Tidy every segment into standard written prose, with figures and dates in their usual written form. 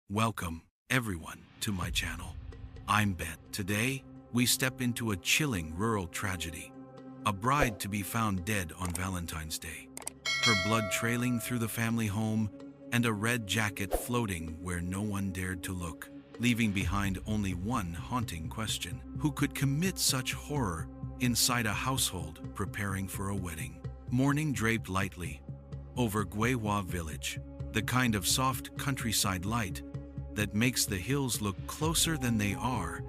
Welcome, everyone, to my channel. I'm Ben. Today, we step into a chilling rural tragedy. A bride to be found dead on Valentine's Day. Her blood trailing through the family home and a red jacket floating where no one dared to look, leaving behind only one haunting question. Who could commit such horror inside a household preparing for a wedding? Morning draped lightly over Gwewa village, the kind of soft countryside light that makes the hills look closer than they are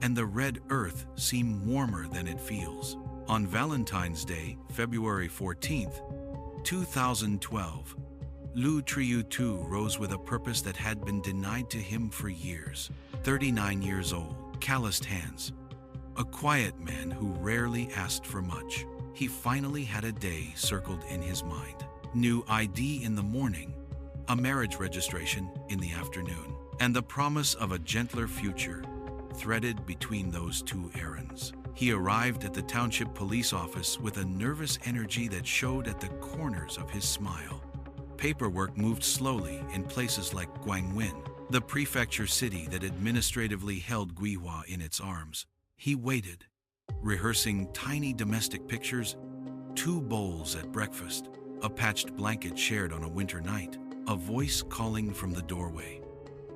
and the red earth seem warmer than it feels. On Valentine's Day, February 14th, 2012, Lu Triu-tu rose with a purpose that had been denied to him for years. 39 years old, calloused hands, a quiet man who rarely asked for much. He finally had a day circled in his mind. New ID in the morning, a marriage registration in the afternoon, and the promise of a gentler future threaded between those two errands. He arrived at the township police office with a nervous energy that showed at the corners of his smile. Paperwork moved slowly in places like Guangwin, the prefecture city that administratively held Gwewa in its arms. He waited, rehearsing tiny domestic pictures, 2 bowls at breakfast, a patched blanket shared on a winter night, a voice calling from the doorway.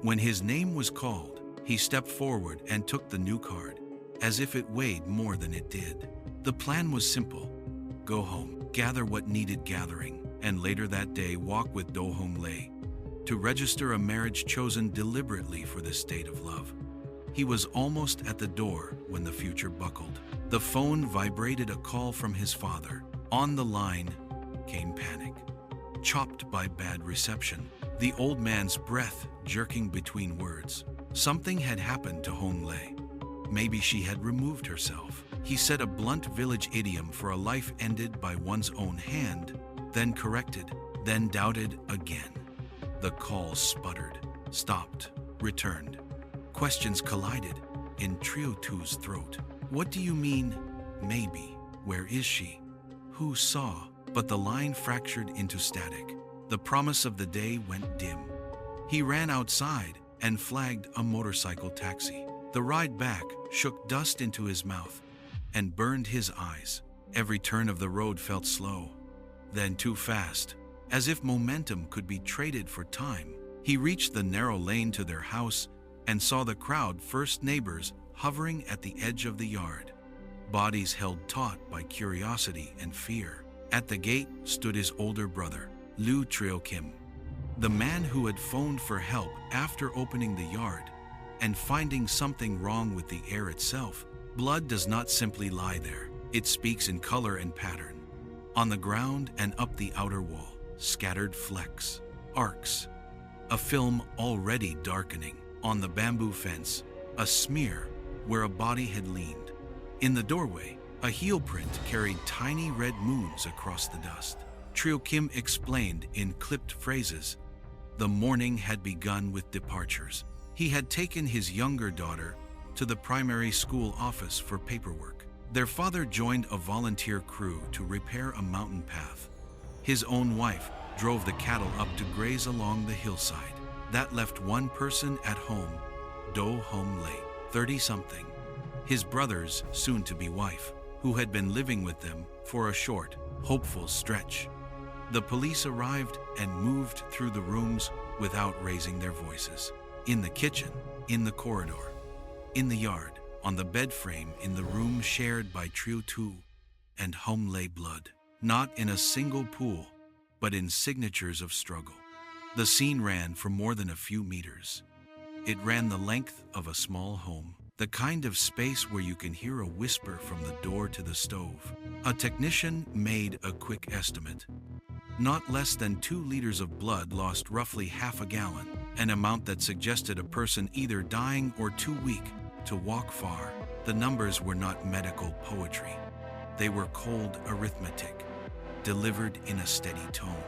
When his name was called, he stepped forward and took the new card, as if it weighed more than it did. The plan was simple: go home, gather what needed gathering, and later that day walk with Do Hong Lei to register a marriage chosen deliberately for this state of love. He was almost at the door when the future buckled. The phone vibrated, a call from his father. On the line came panic, chopped by bad reception, the old man's breath jerking between words. Something had happened to Hong Lei. Maybe she had removed herself. He said a blunt village idiom for a life ended by one's own hand, then corrected, then doubted again. The call sputtered, stopped, returned. Questions collided in Triu-tu's throat. What do you mean, maybe? Where is she? Who saw? But the line fractured into static. The promise of the day went dim. He ran outside and flagged a motorcycle taxi. The ride back shook dust into his mouth and burned his eyes. Every turn of the road felt slow, then too fast, as if momentum could be traded for time. He reached the narrow lane to their house and saw the crowd, first neighbors, hovering at the edge of the yard, bodies held taut by curiosity and fear. At the gate stood his older brother, Lu Triu-kim, the man who had phoned for help after opening the yard and finding something wrong with the air itself. Blood does not simply lie there. It speaks in color and pattern. On the ground and up the outer wall, scattered flecks, arcs, a film already darkening. On the bamboo fence, a smear where a body had leaned. In the doorway, a heel print carried tiny red moons across the dust. Triu-kim explained in clipped phrases. The morning had begun with departures. He had taken his younger daughter to the primary school office for paperwork. Their father joined a volunteer crew to repair a mountain path. His own wife drove the cattle up to graze along the hillside. That left one person at home, Do Hong Lei, 30-something, his brother's soon-to-be wife, who had been living with them for a short, hopeful stretch. The police arrived and moved through the rooms without raising their voices. In the kitchen, in the corridor, in the yard, on the bed frame in the room shared by Triu-tu and Hong Lei blood. Not in a single pool, but in signatures of struggle. The scene ran for more than a few meters. It ran the length of a small home, the kind of space where you can hear a whisper from the door to the stove. A technician made a quick estimate. Not less than 2 liters of blood lost, roughly half a gallon, an amount that suggested a person either dying or too weak to walk far. The numbers were not medical poetry. They were cold arithmetic, delivered in a steady tone.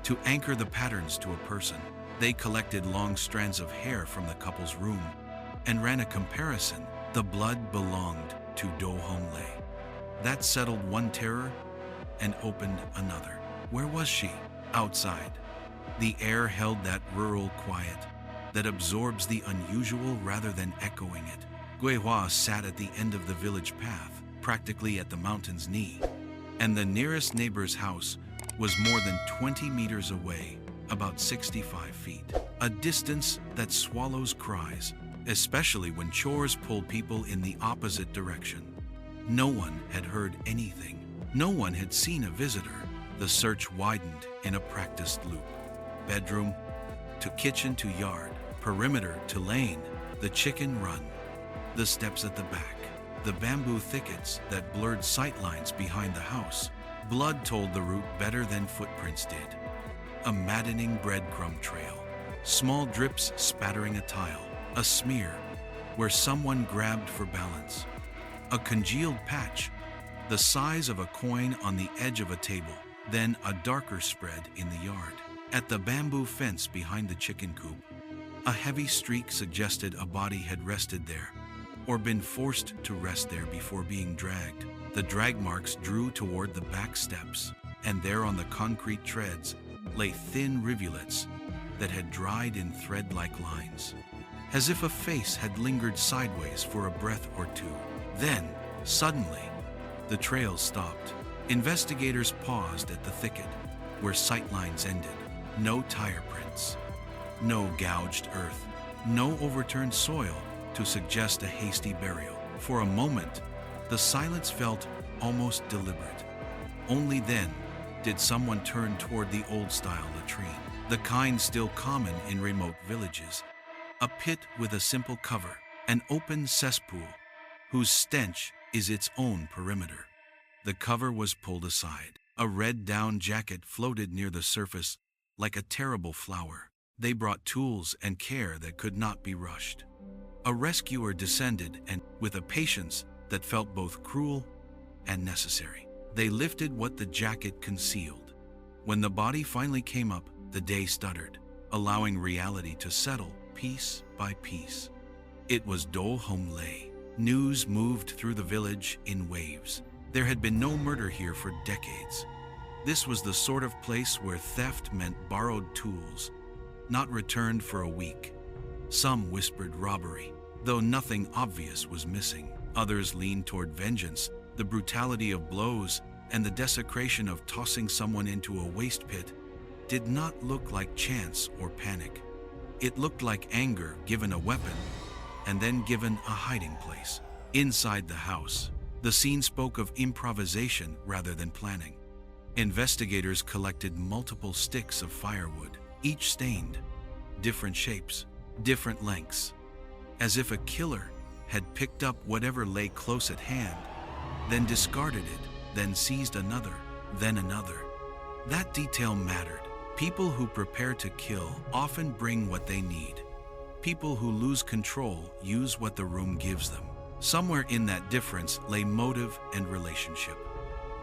To anchor the patterns to a person, they collected long strands of hair from the couple's room and ran a comparison. The blood belonged to Do Hong Lei. That settled one terror and opened another. Where was she? Outside. The air held that rural quiet, that absorbs the unusual rather than echoing it. Guihua sat at the end of the village path, practically at the mountain's knee, and the nearest neighbor's house was more than 20 meters away, about 65 feet. A distance that swallows cries, especially when chores pull people in the opposite direction. No one had heard anything. No one had seen a visitor. The search widened in a practiced loop. Bedroom to kitchen to yard, perimeter to lane, the chicken run, the steps at the back, the bamboo thickets that blurred sightlines behind the house. Blood told the route better than footprints did. A maddening breadcrumb trail, small drips spattering a tile, a smear where someone grabbed for balance, a congealed patch the size of a coin on the edge of a table, then a darker spread in the yard. At the bamboo fence behind the chicken coop, a heavy streak suggested a body had rested there, or been forced to rest there before being dragged. The drag marks drew toward the back steps, and there on the concrete treads lay thin rivulets that had dried in thread-like lines, as if a face had lingered sideways for a breath or two. Then, suddenly, the trail stopped. Investigators paused at the thicket, where sightlines ended. No tire prints, no gouged earth, no overturned soil to suggest a hasty burial. For a moment, the silence felt almost deliberate. Only then did someone turn toward the old-style latrine, the kind still common in remote villages. A pit with a simple cover, an open cesspool, whose stench is its own perimeter. The cover was pulled aside. A red down jacket floated near the surface like a terrible flower. They brought tools and care that could not be rushed. A rescuer descended, and with a patience that felt both cruel and necessary, they lifted what the jacket concealed. When the body finally came up, the day stuttered, allowing reality to settle piece by piece. It was Do Hong Lei. News moved through the village in waves. There had been no murder here for decades. This was the sort of place where theft meant borrowed tools, not returned for a week. Some whispered robbery, though nothing obvious was missing. Others leaned toward vengeance, the brutality of blows, and the desecration of tossing someone into a waste pit did not look like chance or panic. It looked like anger given a weapon, and then given a hiding place. Inside the house, the scene spoke of improvisation rather than planning. Investigators collected multiple sticks of firewood, each stained, different shapes, different lengths, as if a killer had picked up whatever lay close at hand, then discarded it, then seized another, then another. That detail mattered. People who prepare to kill often bring what they need. People who lose control use what the room gives them. Somewhere in that difference lay motive and relationship.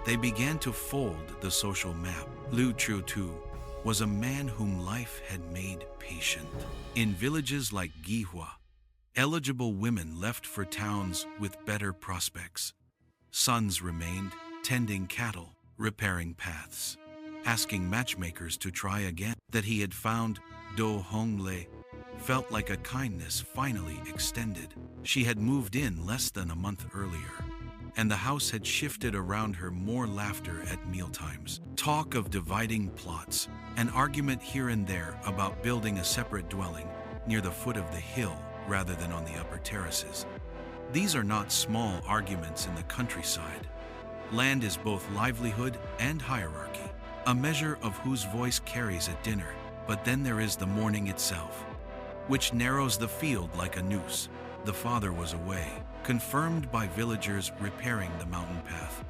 They began to fold the social map. Lu Chutu was a man whom life had made patient. In villages like Gihua, eligible women left for towns with better prospects. Sons remained, tending cattle, repairing paths, asking matchmakers to try again. That he had found Do Hong Lei felt like a kindness finally extended. She had moved in less than a month earlier, and the house had shifted around her more laughter at mealtimes, talk of dividing plots, an argument here and there about building a separate dwelling near the foot of the hill rather than on the upper terraces. These are not small arguments in the countryside. Land is both livelihood and hierarchy, a measure of whose voice carries at dinner. But then there is the morning itself, which narrows the field like a noose. The father was away, confirmed by villagers repairing the mountain path.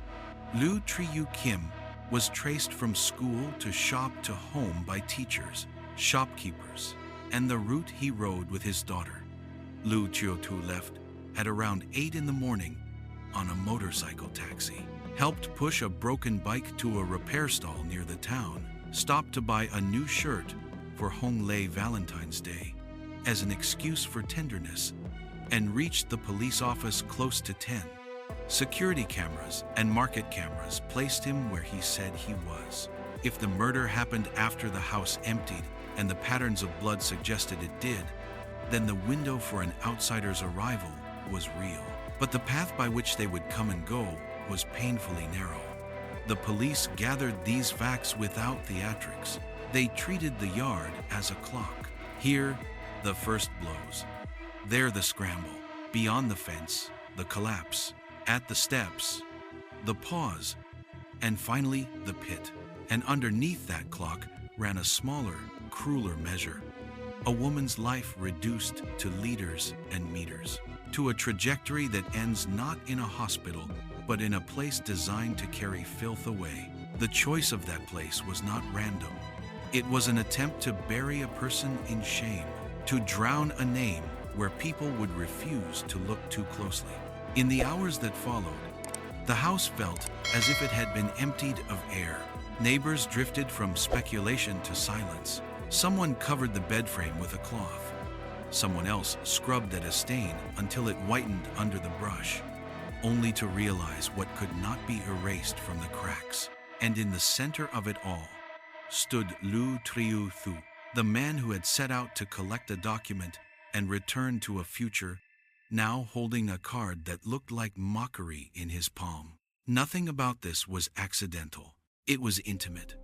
Lu Triyu Kim was traced from school to shop to home by teachers, shopkeepers, and the route he rode with his daughter. Lu Chiotu left at around 8 in the morning on a motorcycle taxi, helped push a broken bike to a repair stall near the town, stopped to buy a new shirt for Hong Lei Valentine's Day as an excuse for tenderness, and reached the police office close to 10. Security cameras and market cameras placed him where he said he was. If the murder happened after the house emptied, and the patterns of blood suggested it did, then the window for an outsider's arrival was real. But the path by which they would come and go was painfully narrow. The police gathered these facts without theatrics. They treated the yard as a clock. Here, the first blows. There, the scramble. Beyond the fence, the collapse. At the steps, the pause. And finally, the pit. And underneath that clock ran a smaller, crueler measure. A woman's life reduced to liters and meters. To a trajectory that ends not in a hospital, but in a place designed to carry filth away. The choice of that place was not random. It was an attempt to bury a person in shame, to drown a name where people would refuse to look too closely. In the hours that followed, the house felt as if it had been emptied of air. Neighbors drifted from speculation to silence. Someone covered the bed frame with a cloth. Someone else scrubbed at a stain until it whitened under the brush, only to realize what could not be erased from the cracks. And in the center of it all stood Lu Triu Thu, the man who had set out to collect a document and return to a future, now holding a card that looked like mockery in his palm. Nothing about this was accidental. It was intimate.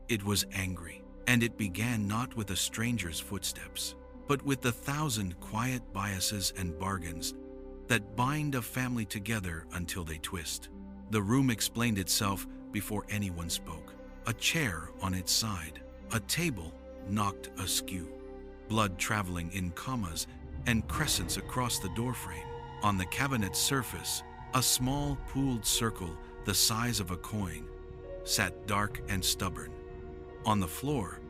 It was angry. And it began not with a stranger's footsteps, but with the 1,000 quiet biases and bargains that bind a family together until they twist. The room explained itself before anyone spoke. A chair on its side, a table knocked askew, blood traveling in commas and crescents across the doorframe. On the cabinet's surface, a small pooled circle the size of a coin sat dark and stubborn. On the floor,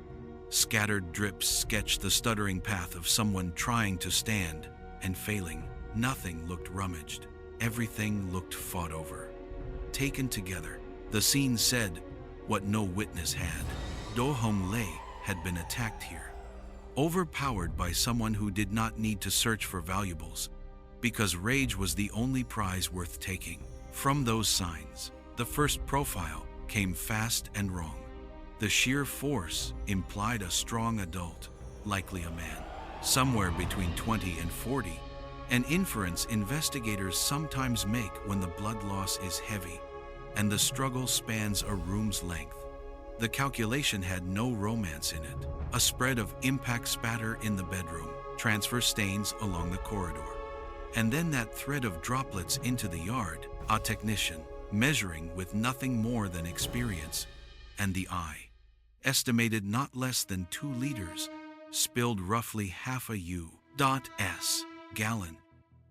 scattered drips sketched the stuttering path of someone trying to stand and failing. Nothing looked rummaged. Everything looked fought over. Taken together, the scene said what no witness had. Do Hong Lei had been attacked here, overpowered by someone who did not need to search for valuables, because rage was the only prize worth taking. From those signs, the first profile came fast and wrong. The sheer force implied a strong adult, likely a man, somewhere between 20 and 40, an inference investigators sometimes make when the blood loss is heavy and the struggle spans a room's length. The calculation had no romance in it. A spread of impact spatter in the bedroom, transfer stains along the corridor, and then that thread of droplets into the yard. A technician, measuring with nothing more than experience and the eye, estimated not less than 2 liters, spilled roughly half a U.S. gallon,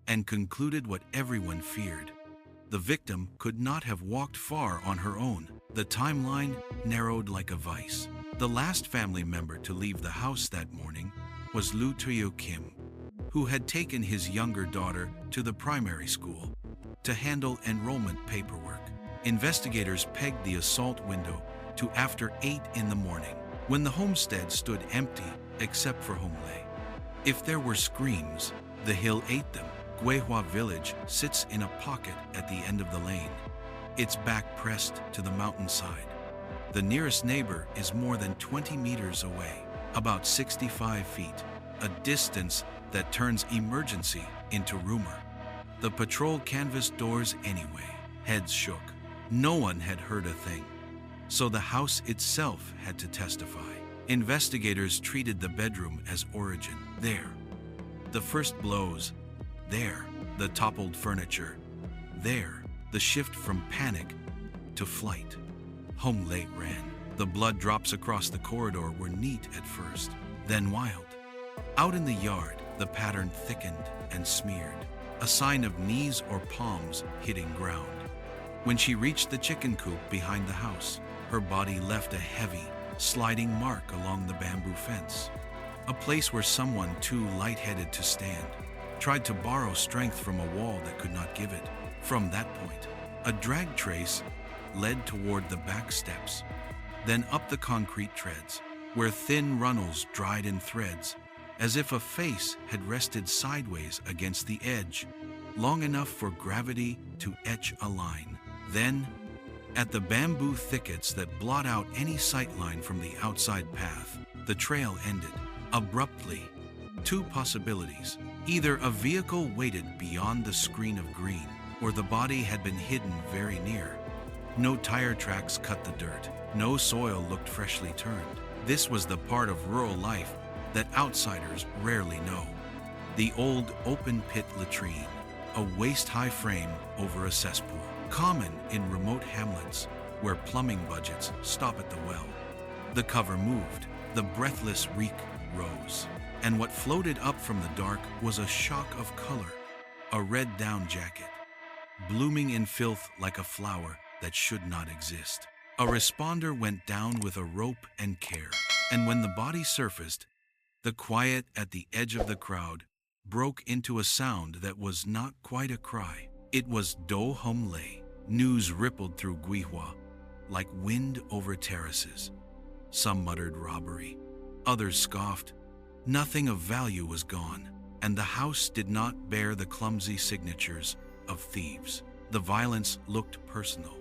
and concluded what everyone feared. The victim could not have walked far on her own. The timeline narrowed like a vice. The last family member to leave the house that morning was Lu Tuyo Kim, who had taken his younger daughter to the primary school to handle enrollment paperwork. Investigators pegged the assault window to after 8 in the morning, when the homestead stood empty except for Hong Lei. If there were screams, the hill ate them. Guihua village sits in a pocket at the end of the lane, its back pressed to the mountainside. The nearest neighbor is more than 20 meters away, about 65 feet, a distance that turns emergency into rumor. The patrol canvassed doors anyway. Heads shook. No one had heard a thing, so the house itself had to testify. Investigators treated the bedroom as origin. There, the first blows. There, the toppled furniture. There, the shift from panic to flight. Hong Lei ran. The blood drops across the corridor were neat at first, then wild. Out in the yard, the pattern thickened and smeared, a sign of knees or palms hitting ground. When she reached the chicken coop behind the house, her body left a heavy, sliding mark along the bamboo fence, a place where someone too lightheaded to stand tried to borrow strength from a wall that could not give it. From that point, a drag trace led toward the back steps, then up the concrete treads, where thin runnels dried in threads, as if a face had rested sideways against the edge, long enough for gravity to etch a line. Then, at the bamboo thickets that blot out any sightline from the outside path, the trail ended abruptly, Two possibilities. Either a vehicle waited beyond the screen of green, or the body had been hidden very near. No tire tracks cut the dirt. No soil looked freshly turned. This was the part of rural life that outsiders rarely know. The old open-pit latrine, a waist-high frame over a cesspool, common in remote hamlets where plumbing budgets stop at the well. The cover moved, the breathless reek rose, and what floated up from the dark was a shock of color, a red down jacket, blooming in filth like a flower that should not exist. A responder went down with a rope and care, and when the body surfaced, the quiet at the edge of the crowd broke into a sound that was not quite a cry. It was Do Hom Lay. News rippled through Guihua like wind over terraces. Some muttered robbery. Others scoffed. Nothing of value was gone, and the house did not bear the clumsy signatures of thieves. The violence looked personal.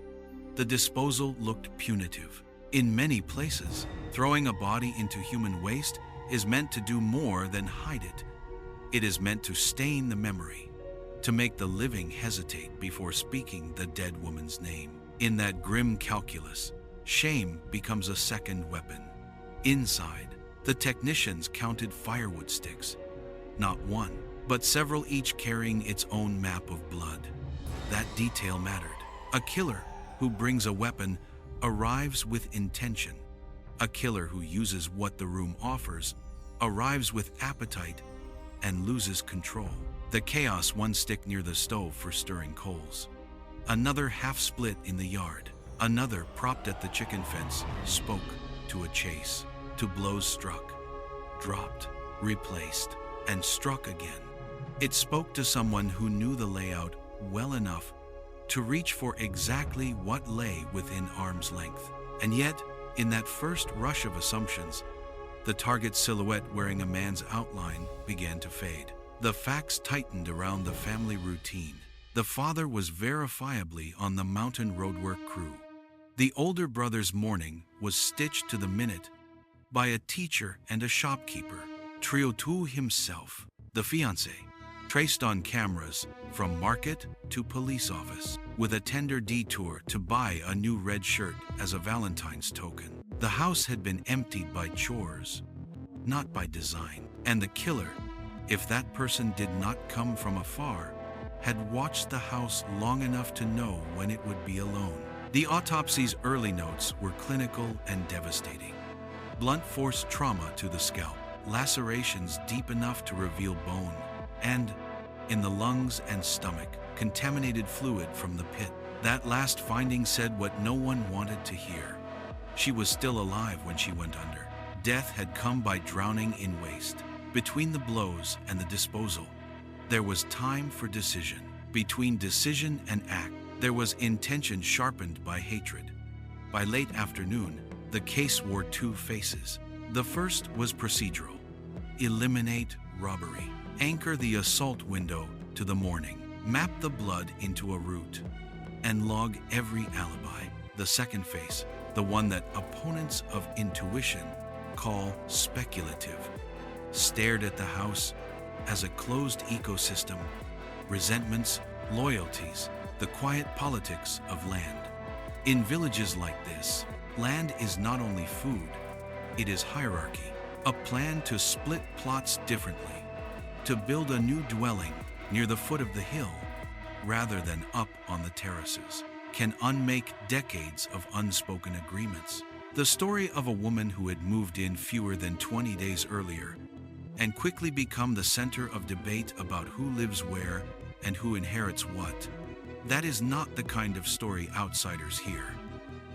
The disposal looked punitive. In many places, throwing a body into human waste is meant to do more than hide it. It is meant to stain the memory, to make the living hesitate before speaking the dead woman's name. In that grim calculus, shame becomes a second weapon. Inside, the technicians counted firewood sticks, not one, but several, each carrying its own map of blood. That detail mattered. A killer who brings a weapon arrives with intention. A killer who uses what the room offers arrives with appetite and loses control. The chaos: one stick near the stove for stirring coals, another half split in the yard, another propped at the chicken fence, spoke to a chase, to blows struck, dropped, replaced, and struck again. It spoke to someone who knew the layout well enough to reach for exactly what lay within arm's length. And yet, in that first rush of assumptions, the target's silhouette wearing a man's outline began to fade. The facts tightened around the family routine. The father was verifiably on the mountain roadwork crew. The older brother's mourning was stitched to the minute by a teacher and a shopkeeper. Trio Tu himself, the fiancé, traced on cameras from market to police office, with a tender detour to buy a new red shirt as a Valentine's token. The house had been emptied by chores, not by design. And the killer, if that person did not come from afar, had watched the house long enough to know when it would be alone. The autopsy's early notes were clinical and devastating. Blunt force trauma to the scalp, lacerations deep enough to reveal bone, and, in the lungs and stomach, contaminated fluid from the pit. That last finding said what no one wanted to hear. She was still alive when she went under. Death had come by drowning in waste. Between the blows and the disposal, there was time for decision. Between decision and act, there was intention sharpened by hatred. By late afternoon, the case wore two faces. The first was procedural. Eliminate robbery. Anchor the assault window to the morning. Map the blood into a route. And log every alibi. The second face, the one that opponents of intuition call speculative, stared at the house as a closed ecosystem, resentments, loyalties, the quiet politics of land. In villages like this, land is not only food, it is hierarchy, a plan to split plots differently, to build a new dwelling near the foot of the hill rather than up on the terraces, can unmake decades of unspoken agreements. The story of a woman who had moved in fewer than 20 days earlier and quickly become the center of debate about who lives where and who inherits what. That is not the kind of story outsiders hear,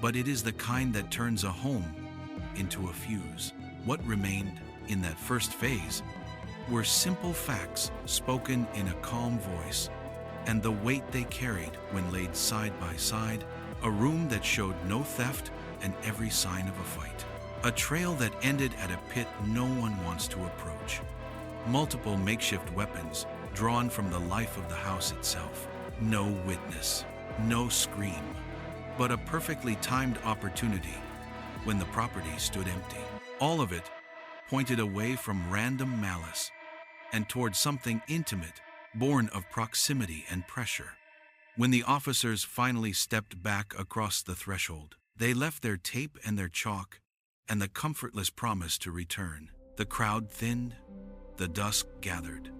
but it is the kind that turns a home into a fuse. What remained in that first phase were simple facts spoken in a calm voice, and the weight they carried when laid side by side, a room that showed no theft and every sign of a fight. A trail that ended at a pit no one wants to approach. Multiple makeshift weapons drawn from the life of the house itself. No witness, no scream, but a perfectly timed opportunity when the property stood empty. All of it pointed away from random malice and toward something intimate, born of proximity and pressure. When the officers finally stepped back across the threshold, they left their tape and their chalk, and the comfortless promise to return. The crowd thinned, the dusk gathered,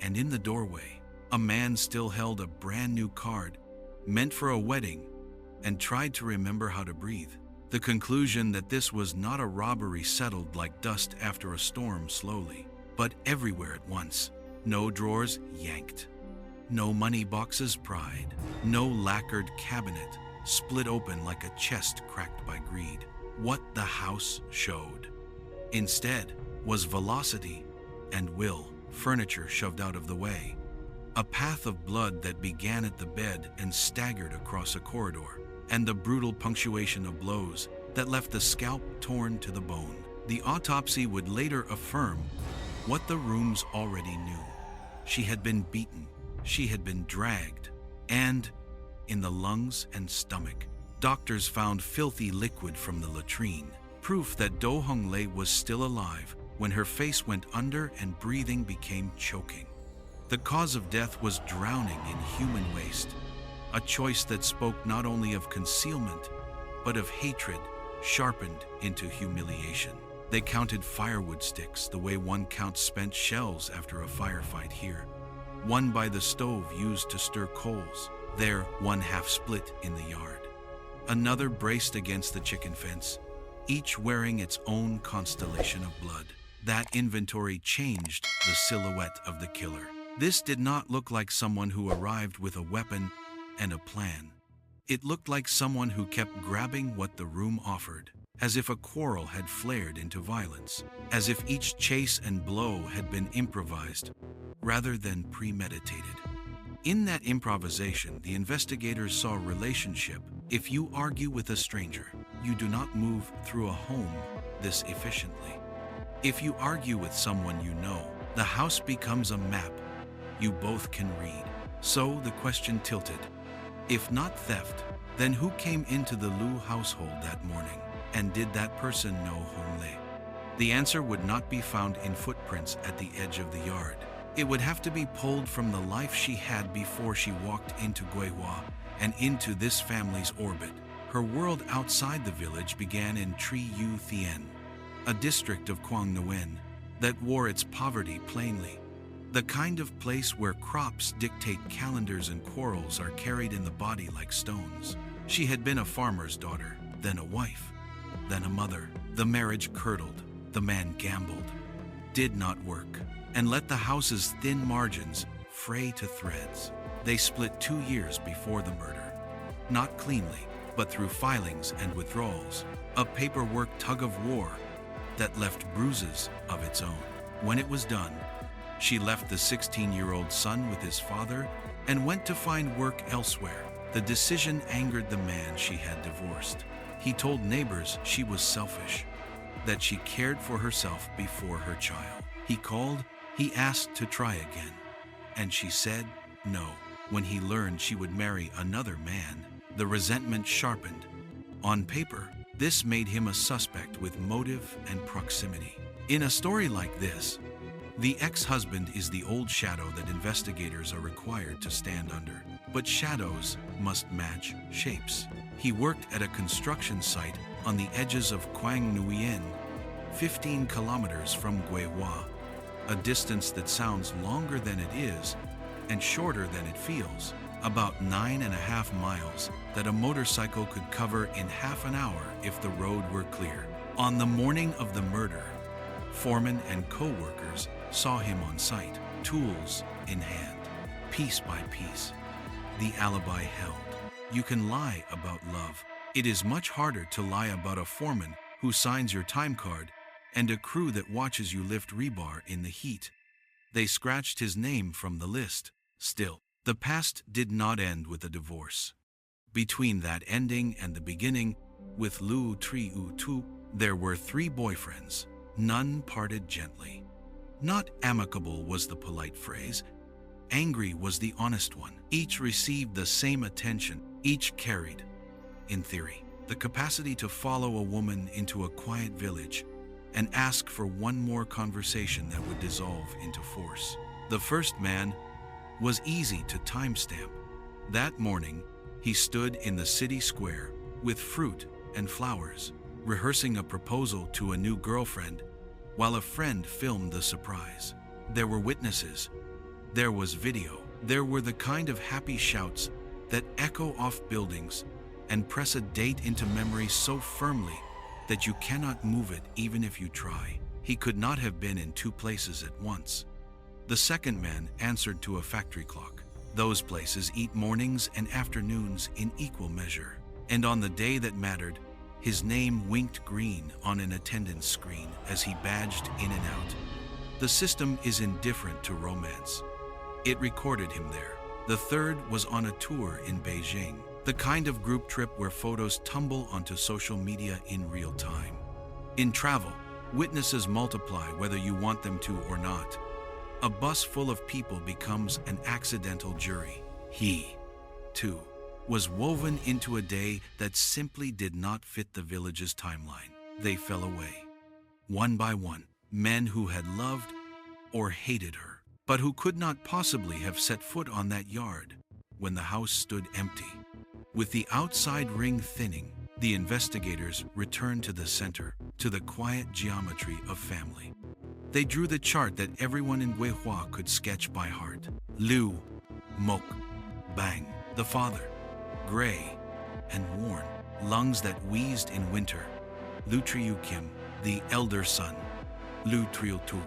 and in the doorway, a man still held a brand new card, meant for a wedding, and tried to remember how to breathe. The conclusion that this was not a robbery settled like dust after a storm slowly, but everywhere at once. No drawers yanked, no money boxes pried, no lacquered cabinet split open like a chest cracked by greed. What the house showed, instead, was velocity and will. Furniture shoved out of the way, a path of blood that began at the bed and staggered across a corridor, and the brutal punctuation of blows that left the scalp torn to the bone. The autopsy would later affirm what the rooms already knew. She had been beaten, she had been dragged, and in the lungs and stomach, doctors found filthy liquid from the latrine, proof that Do Hong Lei was still alive when her face went under and breathing became choking. The cause of death was drowning in human waste, a choice that spoke not only of concealment, but of hatred sharpened into humiliation. They counted firewood sticks the way one counts spent shells after a firefight here. One by the stove used to stir coals, there one half split in the yard. Another braced against the chicken fence, each wearing its own constellation of blood. That inventory changed the silhouette of the killer. This did not look like someone who arrived with a weapon and a plan. It looked like someone who kept grabbing what the room offered, as if a quarrel had flared into violence, as if each chase and blow had been improvised rather than premeditated. In that improvisation, the investigators saw relationship. If you argue with a stranger, you do not move through a home this efficiently. If you argue with someone you know, the house becomes a map you both can read. So the question tilted. If not theft, then who came into the Liu household that morning? And did that person know Hong Lei? The answer would not be found in footprints at the edge of the yard. It would have to be pulled from the life she had before she walked into Guihua and into this family's orbit. Her world outside the village began in Tri Yu Thien, a district of Quang Nguyen that wore its poverty plainly. The kind of place where crops dictate calendars and quarrels are carried in the body like stones. She had been a farmer's daughter, then a wife, then a mother. The marriage curdled, the man gambled, did not work, and let the house's thin margins fray to threads. They split 2 years before the murder. Not cleanly, but through filings and withdrawals, a paperwork tug-of-war that left bruises of its own. When it was done, she left the 16-year-old son with his father and went to find work elsewhere. The decision angered the man she had divorced. He told neighbors she was selfish, that she cared for herself before her child. He called, he asked to try again, and she said no. When he learned she would marry another man, the resentment sharpened. On paper, this made him a suspect with motive and proximity. In a story like this, the ex-husband is the old shadow that investigators are required to stand under. But shadows must match shapes. He worked at a construction site on the edges of Quang Nguyen, 15 kilometers from Guihua, a distance that sounds longer than it is and shorter than it feels, about 9.5 miles that a motorcycle could cover in half an hour if the road were clear. On the morning of the murder, foreman and co-workers saw him on site, tools in hand, piece by piece. The alibi held. You can lie about love. It is much harder to lie about a foreman who signs your time card and a crew that watches you lift rebar in the heat. They scratched his name from the list. Still, the past did not end with a divorce. Between that ending and the beginning, with Liu Triu, there were 3 boyfriends. None parted gently. Not amicable was the polite phrase. Angry was the honest one. Each received the same attention. Each carried, in theory, the capacity to follow a woman into a quiet village and ask for one more conversation that would dissolve into force. The first man was easy to timestamp. That morning, he stood in the city square with fruit and flowers, rehearsing a proposal to a new girlfriend, while a friend filmed the surprise. There were witnesses. There was video. There were the kind of happy shouts that echo off buildings and press a date into memory so firmly that you cannot move it even if you try. He could not have been in two places at once. The second man answered to a factory clock. Those places eat mornings and afternoons in equal measure. And on the day that mattered, his name winked green on an attendance screen as he badged in and out. The system is indifferent to romance. It recorded him there. The third was on a tour in Beijing, the kind of group trip where photos tumble onto social media in real time. In travel, witnesses multiply whether you want them to or not. A bus full of people becomes an accidental jury. He, too, was woven into a day that simply did not fit the village's timeline. They fell away, one by one, men who had loved or hated her, but who could not possibly have set foot on that yard when the house stood empty. With the outside ring thinning, the investigators returned to the center, to the quiet geometry of family. They drew the chart that everyone in Guihua could sketch by heart. Liu, Mok, Bang, the father, gray and worn, lungs that wheezed in winter. Lu Triu Kim, the elder son. Lu Triu Tu,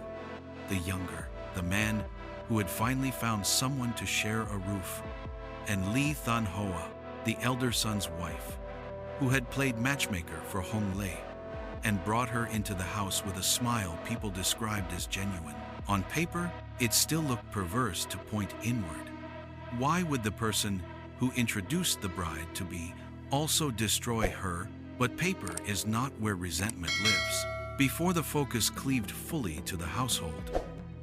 the younger, the man who had finally found someone to share a roof. And Li Than Hoa, the elder son's wife, who had played matchmaker for Hong Lei and brought her into the house with a smile people described as genuine. On paper, it still looked perverse to point inward. Why would the person who introduced the bride to be also destroy her? But paper is not where resentment lives. Before the focus cleaved fully to the household,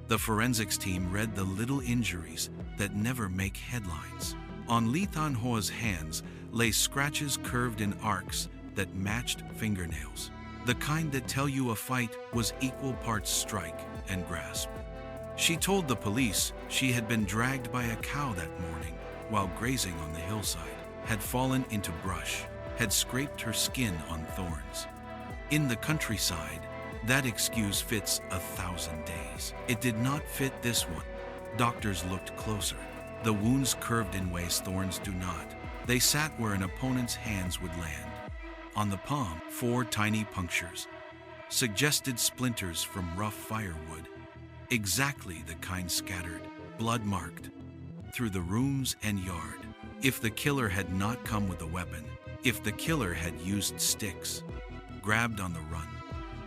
the forensics team read the little injuries that never make headlines. On Li Than Hoa's hands lay scratches curved in arcs that matched fingernails, the kind that tell you a fight was equal parts strike and grasp. She told the police she had been dragged by a cow that morning while grazing on the hillside, had fallen into brush, had scraped her skin on thorns. In the countryside, that excuse fits 1,000 days. It did not fit this one. Doctors looked closer. The wounds curved in ways thorns do not. They sat where an opponent's hands would land. On the palm, 4 tiny punctures suggested splinters from rough firewood, exactly the kind scattered, blood-marked, through the rooms and yard. If the killer had not come with a weapon, if the killer had used sticks, grabbed on the run,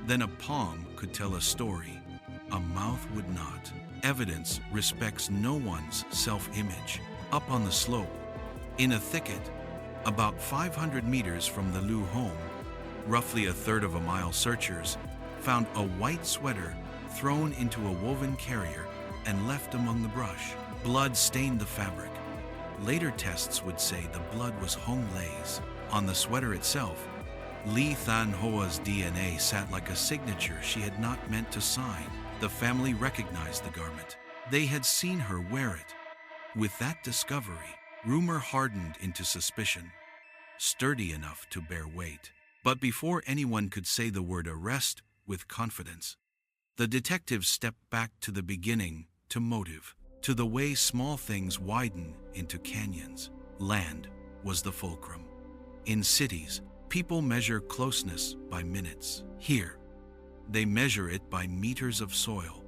then a palm could tell a story, a mouth would not. Evidence respects no one's self-image. Up on the slope, in a thicket, about 500 meters from the Liu home, roughly a third of a mile, searchers found a white sweater thrown into a woven carrier and left among the brush. Blood stained the fabric. Later tests would say the blood was Hong Lei's. On the sweater itself, Li Than Hoa's DNA sat like a signature she had not meant to sign. The family recognized the garment. They had seen her wear it. With that discovery, rumor hardened into suspicion, sturdy enough to bear weight. But before anyone could say the word arrest with confidence, the detectives stepped back to the beginning, to motive, to the way small things widen into canyons. Land was the fulcrum. In cities, people measure closeness by minutes. Here, they measure it by meters of soil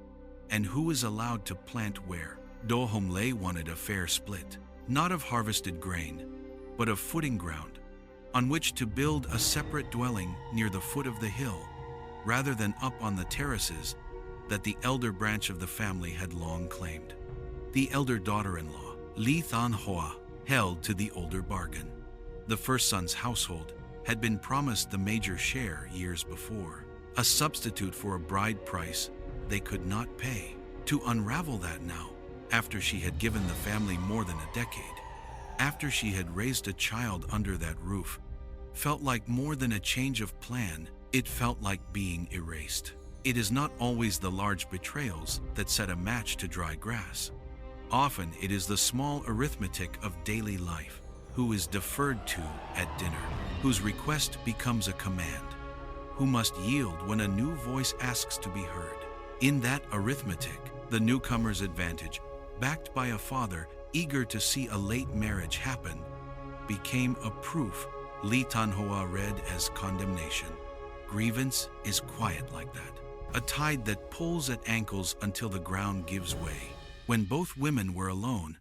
and who is allowed to plant where. Do Hong Lei wanted a fair split, not of harvested grain, but of footing ground, on which to build a separate dwelling near the foot of the hill, rather than up on the terraces that the elder branch of the family had long claimed. The elder daughter-in-law, Li Than Hoa, held to the older bargain. The first son's household had been promised the major share years before, a substitute for a bride price they could not pay. To unravel that now, after she had given the family more than a decade, after she had raised a child under that roof, felt like more than a change of plan. It felt like being erased. It is not always the large betrayals that set a match to dry grass. Often it is the small arithmetic of daily life, who is deferred to at dinner, whose request becomes a command, who must yield when a new voice asks to be heard. In that arithmetic, the newcomer's advantage, backed by a father eager to see a late marriage happen, became a proof Li Tanhua read as condemnation. Grievance is quiet like that, a tide that pulls at ankles until the ground gives way. When both women were alone,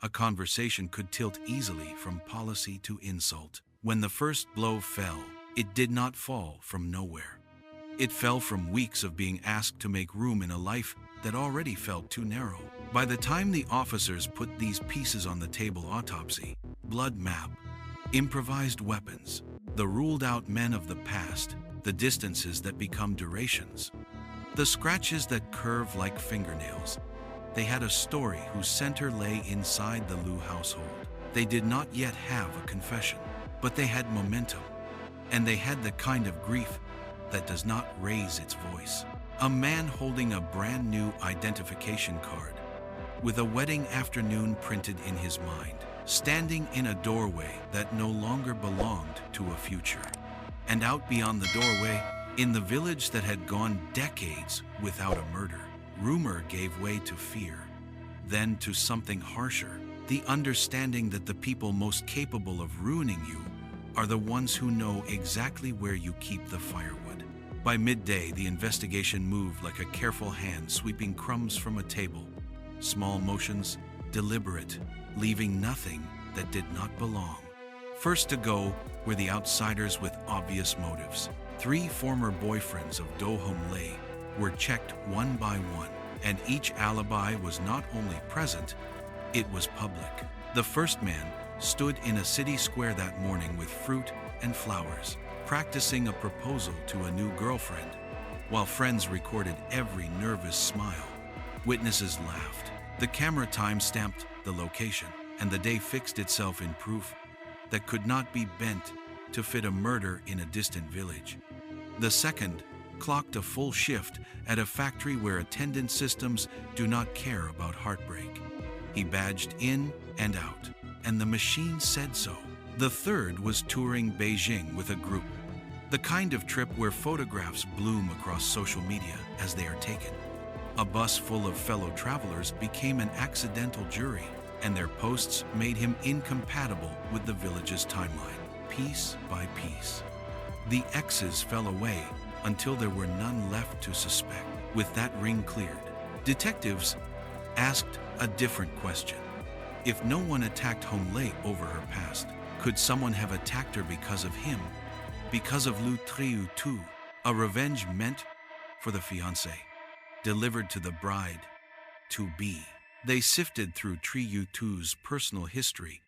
a conversation could tilt easily from policy to insult. When the first blow fell, it did not fall from nowhere. It fell from weeks of being asked to make room in a life that already felt too narrow. By the time the officers put these pieces on the table: autopsy, blood map, improvised weapons, the ruled-out men of the past, the distances that become durations, the scratches that curve like fingernails, they had a story whose center lay inside the Liu household. They did not yet have a confession, but they had momentum, and they had the kind of grief that does not raise its voice. A man holding a brand new identification card, with a wedding afternoon printed in his mind, standing in a doorway that no longer belonged to a future. And out beyond the doorway, in the village that had gone decades without a murder, rumor gave way to fear, then to something harsher, the understanding that the people most capable of ruining you are the ones who know exactly where you keep the firewood. By midday, the investigation moved like a careful hand sweeping crumbs from a table. Small motions, deliberate, leaving nothing that did not belong. First to go were the outsiders with obvious motives. 3 former boyfriends of Do Hong Lei were checked one by one, and each alibi was not only present, it was public. The first man stood in a city square that morning with fruit and flowers, practicing a proposal to a new girlfriend, while friends recorded every nervous smile. Witnesses laughed. The camera time-stamped the location, and the day fixed itself in proof that could not be bent to fit a murder in a distant village. The second clocked a full shift at a factory where attendance systems do not care about heartbreak. He badged in and out, and the machine said so. The third was touring Beijing with a group, the kind of trip where photographs bloom across social media as they are taken. A bus full of fellow travelers became an accidental jury, and their posts made him incompatible with the village's timeline, piece by piece. The X's fell away until there were none left to suspect. With that ring cleared, detectives asked a different question. If no one attacked Hong Lei over her past, could someone have attacked her because of him? Because of Lu Triu Tu, a revenge meant for the fiancé, delivered to the bride-to-be. They sifted through Triu Tu's personal history,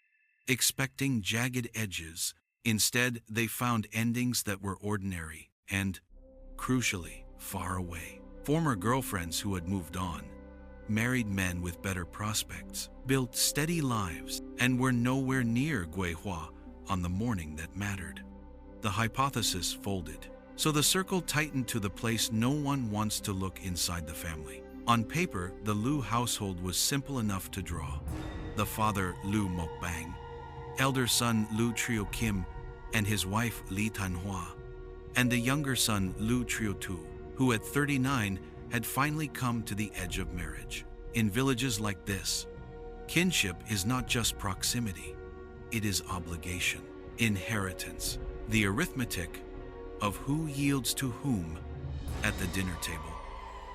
expecting jagged edges. Instead, they found endings that were ordinary and, crucially, far away. Former girlfriends who had moved on, married men with better prospects, built steady lives, and were nowhere near Guihua on the morning that mattered. The hypothesis folded, so the circle tightened to the place no one wants to look inside the family. On paper, the Liu household was simple enough to draw. The father, Liu Mokbang, elder son Liu Trio Kim, and his wife Li Tanhua, and the younger son Liu Trio Tu, who at 39 had finally come to the edge of marriage. In villages like this, kinship is not just proximity, it is obligation, inheritance, the arithmetic of who yields to whom at the dinner table.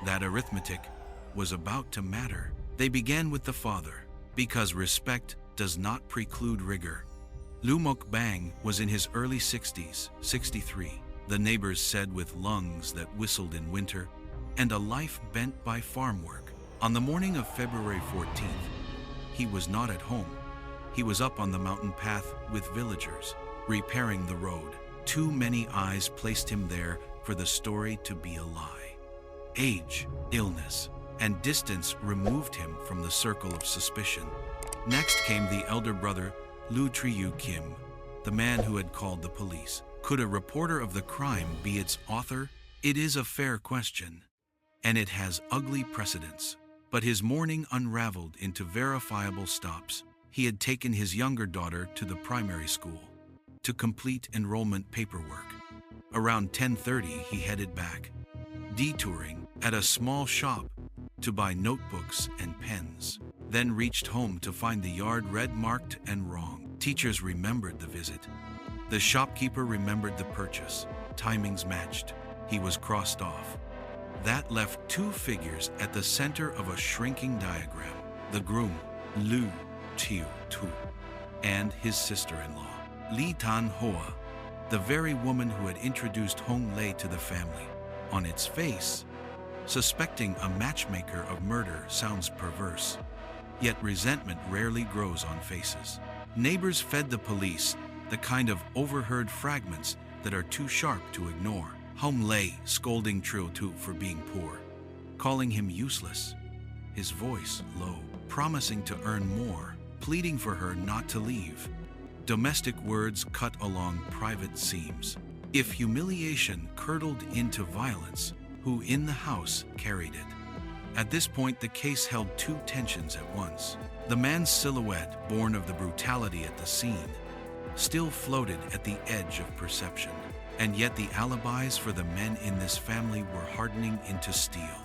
That arithmetic was about to matter. They began with the father, because respect does not preclude rigor. Liu Mokbang was in his early 60s, 63, the neighbors said, with lungs that whistled in winter, and a life bent by farm work. On the morning of February 14th, he was not at home. He was up on the mountain path with villagers, repairing the road. Too many eyes placed him there for the story to be a lie. Age, illness, and distance removed him from the circle of suspicion. Next came the elder brother, Liu Triu Kim, the man who had called the police. Could a reporter of the crime be its author? It is a fair question. and it has ugly precedents. But his morning unraveled into verifiable stops. He had taken his younger daughter to the primary school to complete enrollment paperwork. Around 10:30, he headed back, detouring at a small shop to buy notebooks and pens, then reached home to find the yard red-marked and wrong. Teachers remembered the visit. The shopkeeper remembered the purchase. Timings matched. He was crossed off. That left two figures at the center of a shrinking diagram: the groom, Lu Chiu-tu, and his sister-in-law, Li Tan-hoa, the very woman who had introduced Hong Lei to the family. On its face, suspecting a matchmaker of murder sounds perverse, yet resentment rarely grows on faces. Neighbors fed the police the kind of overheard fragments that are too sharp to ignore. Hong Lei scolding Chiu-tu for being poor, calling him useless, his voice low, promising to earn more, pleading for her not to leave. Domestic words cut along private seams. If humiliation curdled into violence, who in the house carried it? At this point, the case held two tensions at once. The man's silhouette, born of the brutality at the scene, still floated at the edge of perception. And yet the alibis for the men in this family were hardening into steel.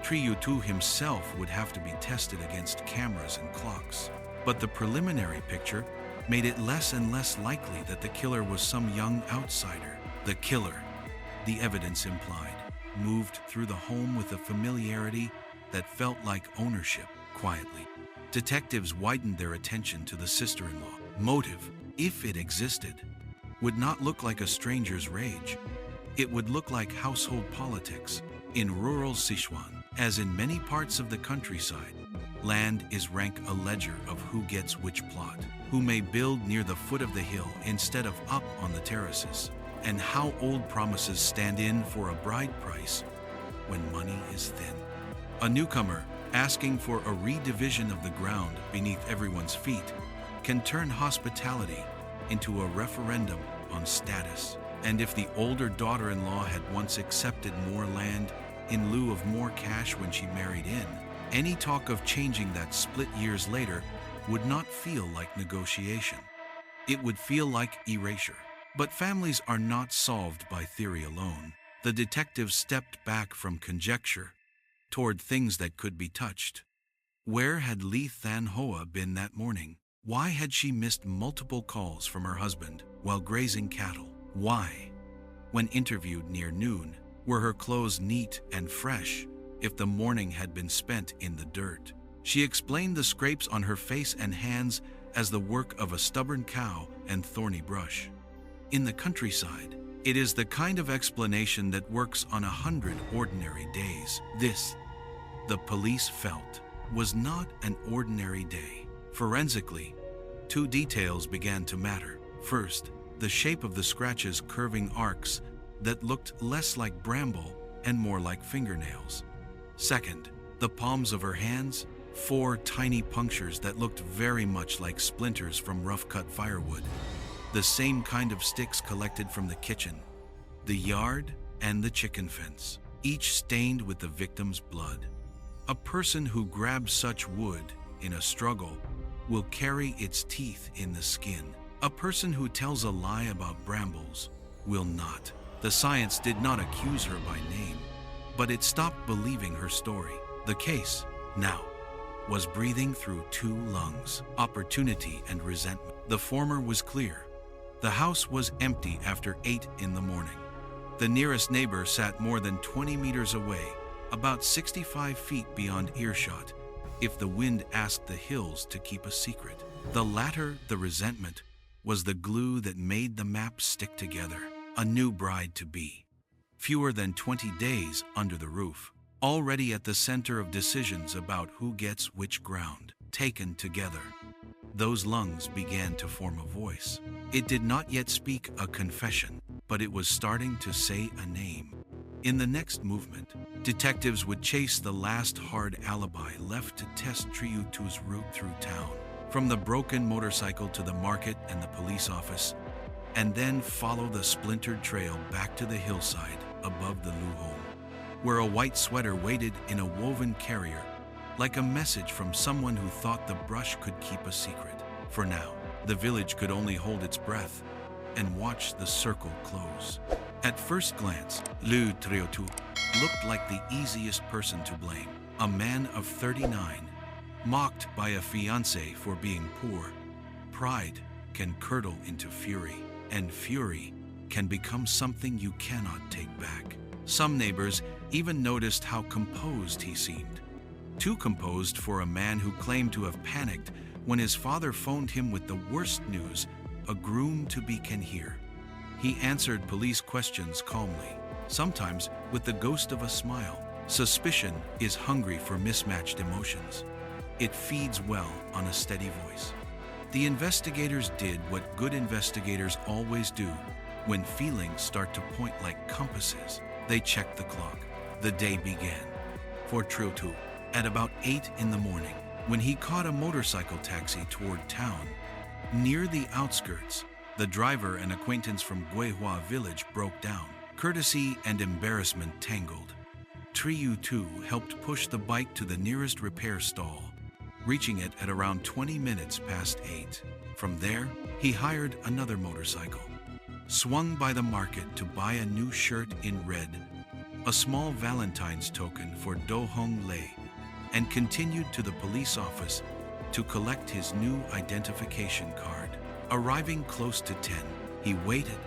Chiu-tu himself would have to be tested against cameras and clocks. But the preliminary picture made it less and less likely that the killer was some young outsider. The killer, the evidence implied, moved through the home with a familiarity that felt like ownership. Quietly, detectives widened their attention to the sister-in-law. Motive, if it existed, would not look like a stranger's rage. It would look like household politics. In rural Sichuan, as in many parts of the countryside, land is rank a ledger of who gets which plot, who may build near the foot of the hill instead of up on the terraces, and how old promises stand in for a bride price when money is thin. A newcomer asking for a redivision of the ground beneath everyone's feet can turn hospitality into a referendum on status. And if the older daughter-in-law had once accepted more land in lieu of more cash when she married in, any talk of changing that split years later would not feel like negotiation. It would feel like erasure. But families are not solved by theory alone. The detective stepped back from conjecture toward things that could be touched. Where had Li Tan-hoa been that morning? Why had she missed multiple calls from her husband while grazing cattle? Why, when interviewed near noon, were her clothes neat and fresh if the morning had been spent in the dirt? She explained the scrapes on her face and hands as the work of a stubborn cow and thorny brush. In the countryside, it is the kind of explanation that works on 100 ordinary days. This, the police felt, was not an ordinary day. Forensically, two details began to matter. First, the shape of the scratches, curving arcs that looked less like bramble and more like fingernails. Second, the palms of her hands, 4 tiny punctures that looked very much like splinters from rough-cut firewood, the same kind of sticks collected from the kitchen, the yard, and the chicken fence, each stained with the victim's blood. A person who grabs such wood in a struggle will carry its teeth in the skin. A person who tells a lie about brambles will not. The science did not accuse her by name, but it stopped believing her story. The case, now, was breathing through 2 lungs: opportunity and resentment. The former was clear. The house was empty after 8 in the morning. The nearest neighbor sat more than 20 meters away, about 65 feet beyond earshot, if the wind asked the hills to keep a secret. The latter, the resentment, was the glue that made the map stick together. A new bride-to-be. Fewer than 20 days under the roof. Already at the center of decisions about who gets which ground. Taken together, those lungs began to form a voice. It did not yet speak a confession, but it was starting to say a name. In the next movement, detectives would chase the last hard alibi left to test Chiu-tu's route through town, from the broken motorcycle to the market and the police office, and then follow the splintered trail back to the hillside above the Lu home. where a white sweater waited in a woven carrier, like a message from someone who thought the brush could keep a secret. For now, the village could only hold its breath and watch the circle close. At first glance, Lu Triotu looked like the easiest person to blame. A man of 39, mocked by a fiancé for being poor. Pride can curdle into fury, and fury can become something you cannot take back. Some neighbors even noticed how composed he seemed. Too composed for a man who claimed to have panicked when his father phoned him with the worst news a groom-to-be can hear. He answered police questions calmly, sometimes with the ghost of a smile. Suspicion is hungry for mismatched emotions. It feeds well on a steady voice. The investigators did what good investigators always do. When feelings start to point like compasses, they checked the clock. The day began. For Triotu, at about 8 in the morning, when he caught a motorcycle taxi toward town. Near the outskirts, the driver, an acquaintance from Guihua village, broke down. Courtesy and embarrassment tangled. Triotu helped push the bike to the nearest repair stall, reaching it at around 20 minutes past 8. From there, he hired another motorcycle, swung by the market to buy a new shirt in red, a small Valentine's token for Do Hong Lei, and continued to the police office to collect his new identification card. Arriving close to 10, he waited,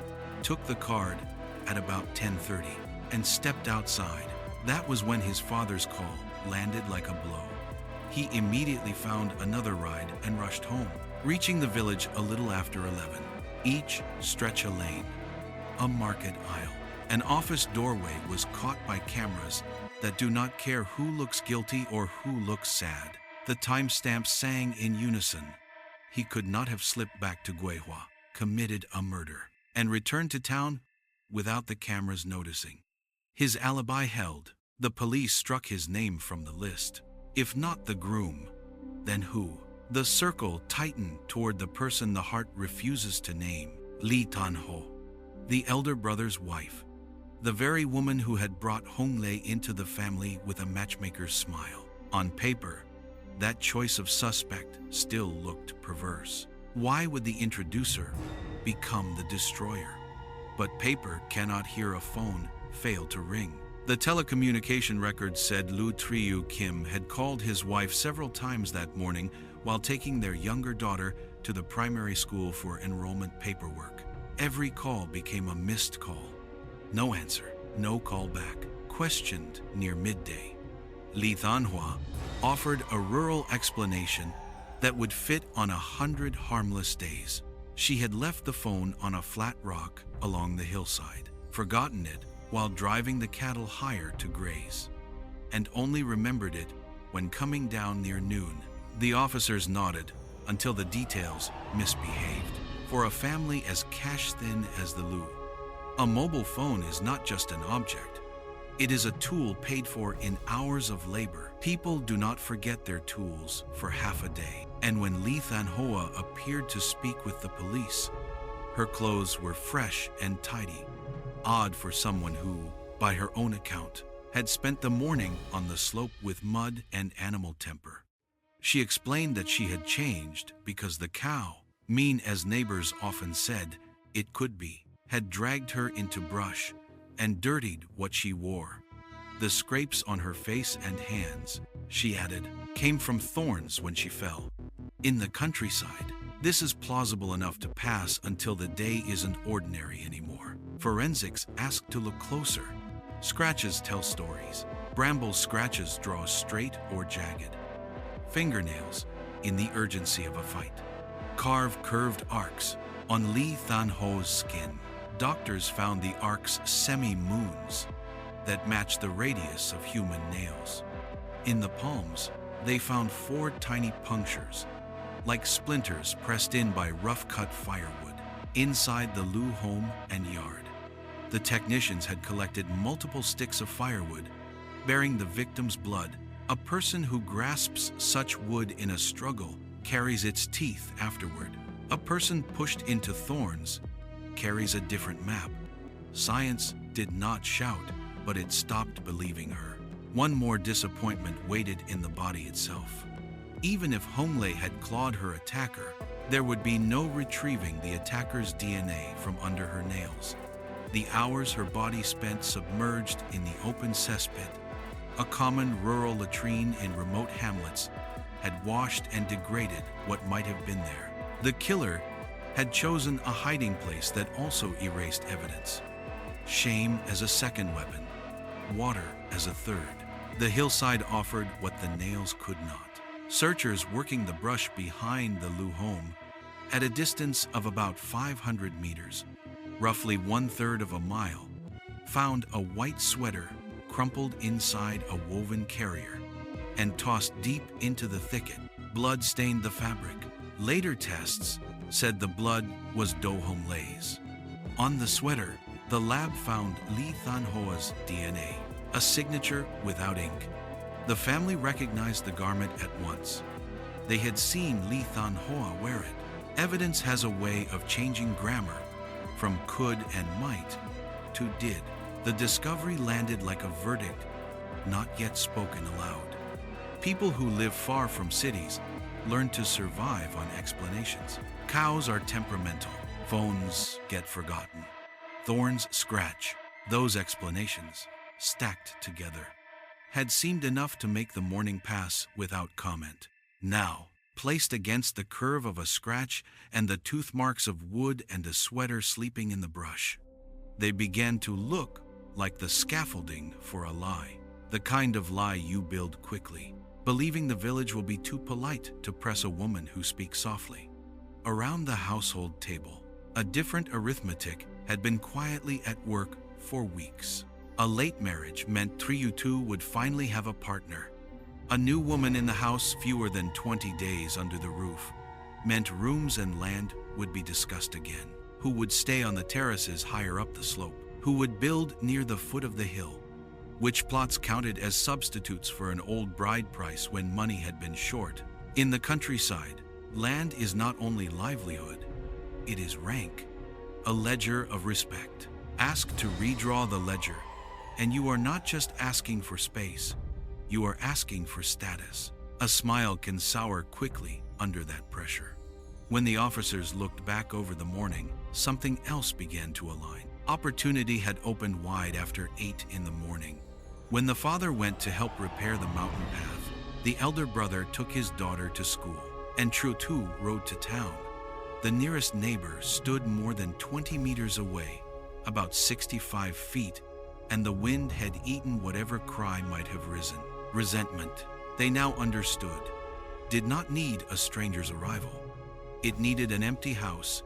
took the card at about 10:30, and stepped outside. That was when his father's call landed like a blow. He immediately found another ride and rushed home, reaching the village a little after 11. Each stretch a lane, a market aisle, an office doorway was caught by cameras that do not care who looks guilty or who looks sad. The timestamps sang in unison. He could not have slipped back to Guihua, committed a murder, and returned to town without the cameras noticing. His alibi held. The police struck his name from the list. If not the groom, then who? The circle tightened toward the person the heart refuses to name, Li Tanho, the elder brother's wife, the very woman who had brought Hong Lei into the family with a matchmaker's smile. On paper, that choice of suspect still looked perverse. Why would the introducer become the destroyer? But paper cannot hear a phone fail to ring. The telecommunication records said Lu Triu Kim had called his wife several times that morning while taking their younger daughter to the primary school for enrollment paperwork. Every call became a missed call. No answer, no call back. Questioned near midday, Li Thanhua offered a rural explanation that would fit on 100 harmless days. She had left the phone on a flat rock along the hillside, forgotten it while driving the cattle higher to graze, and only remembered it when coming down near noon. The officers nodded until the details misbehaved. For a family as cash-thin as the Lu, a mobile phone is not just an object. It is a tool paid for in hours of labor. People do not forget their tools for half a day. And when Li Thanhoa appeared to speak with the police, her clothes were fresh and tidy. Odd for someone who, by her own account, had spent the morning on the slope with mud and animal temper. She explained that she had changed because the cow, mean as neighbors often said it could be, had dragged her into brush and dirtied what she wore. The scrapes on her face and hands, she added, came from thorns when she fell. In the countryside, this is plausible enough to pass until the day isn't ordinary anymore. Forensics asked to look closer. Scratches tell stories. Bramble scratches draw straight or jagged. Fingernails in the urgency of a fight. Carve curved arcs on Li Thanho's skin. Doctors found the arcs semi-moons that matched the radius of human nails. In the palms, they found 4 tiny punctures, like splinters pressed in by rough-cut firewood, inside the Lu home and yard. The technicians had collected multiple sticks of firewood, bearing the victim's blood. A person who grasps such wood in a struggle carries its teeth afterward. A person pushed into thorns carries a different map. Science did not shout. but it stopped believing her. One more disappointment waited in the body itself. Even if Homley had clawed her attacker, there would be no retrieving the attacker's DNA from under her nails. The hours her body spent submerged in the open cesspit, a common rural latrine in remote hamlets, had washed and degraded what might have been there. The killer had chosen a hiding place that also erased evidence. Shame as a second weapon, water as a third. The hillside offered what the nails could not. Searchers working the brush behind the Liu home, at a distance of about 500 meters, roughly 1/3 of a mile, found a white sweater crumpled inside a woven carrier and tossed deep into the thicket. Blood stained the fabric. Later tests said the blood was Do Homley's. On the sweater, the lab found Li Thanhoa's DNA, a signature without ink. The family recognized the garment at once. They had seen Li Thanhoa wear it. Evidence has a way of changing grammar from could and might to did. The discovery landed like a verdict, not yet spoken aloud. People who live far from cities learn to survive on explanations. Cows are temperamental. Phones get forgotten. Thorns scratch. Those explanations, stacked together, had seemed enough to make the morning pass without comment. Now, placed against the curve of a scratch and the tooth marks of wood and a sweater sleeping in the brush, they began to look like the scaffolding for a lie. The kind of lie you build quickly, believing the village will be too polite to press a woman who speaks softly. Around the household table, a different arithmetic had been quietly at work for weeks. A late marriage meant Triutu would finally have a partner. A new woman in the house fewer than 20 days under the roof meant rooms and land would be discussed again. Who would stay on the terraces higher up the slope? Who would build near the foot of the hill? Which plots counted as substitutes for an old bride price when money had been short? In the countryside, land is not only livelihood, it is rank, a ledger of respect. Ask to redraw the ledger, and you are not just asking for space, you are asking for status. A smile can sour quickly under that pressure. When the officers looked back over the morning, something else began to align. Opportunity had opened wide after 8 in the morning. When the father went to help repair the mountain path, the elder brother took his daughter to school, and Triutu rode to town. The nearest neighbor stood more than 20 meters away, about 65 feet, and the wind had eaten whatever cry might have risen. Resentment, they now understood, did not need a stranger's arrival. It needed an empty house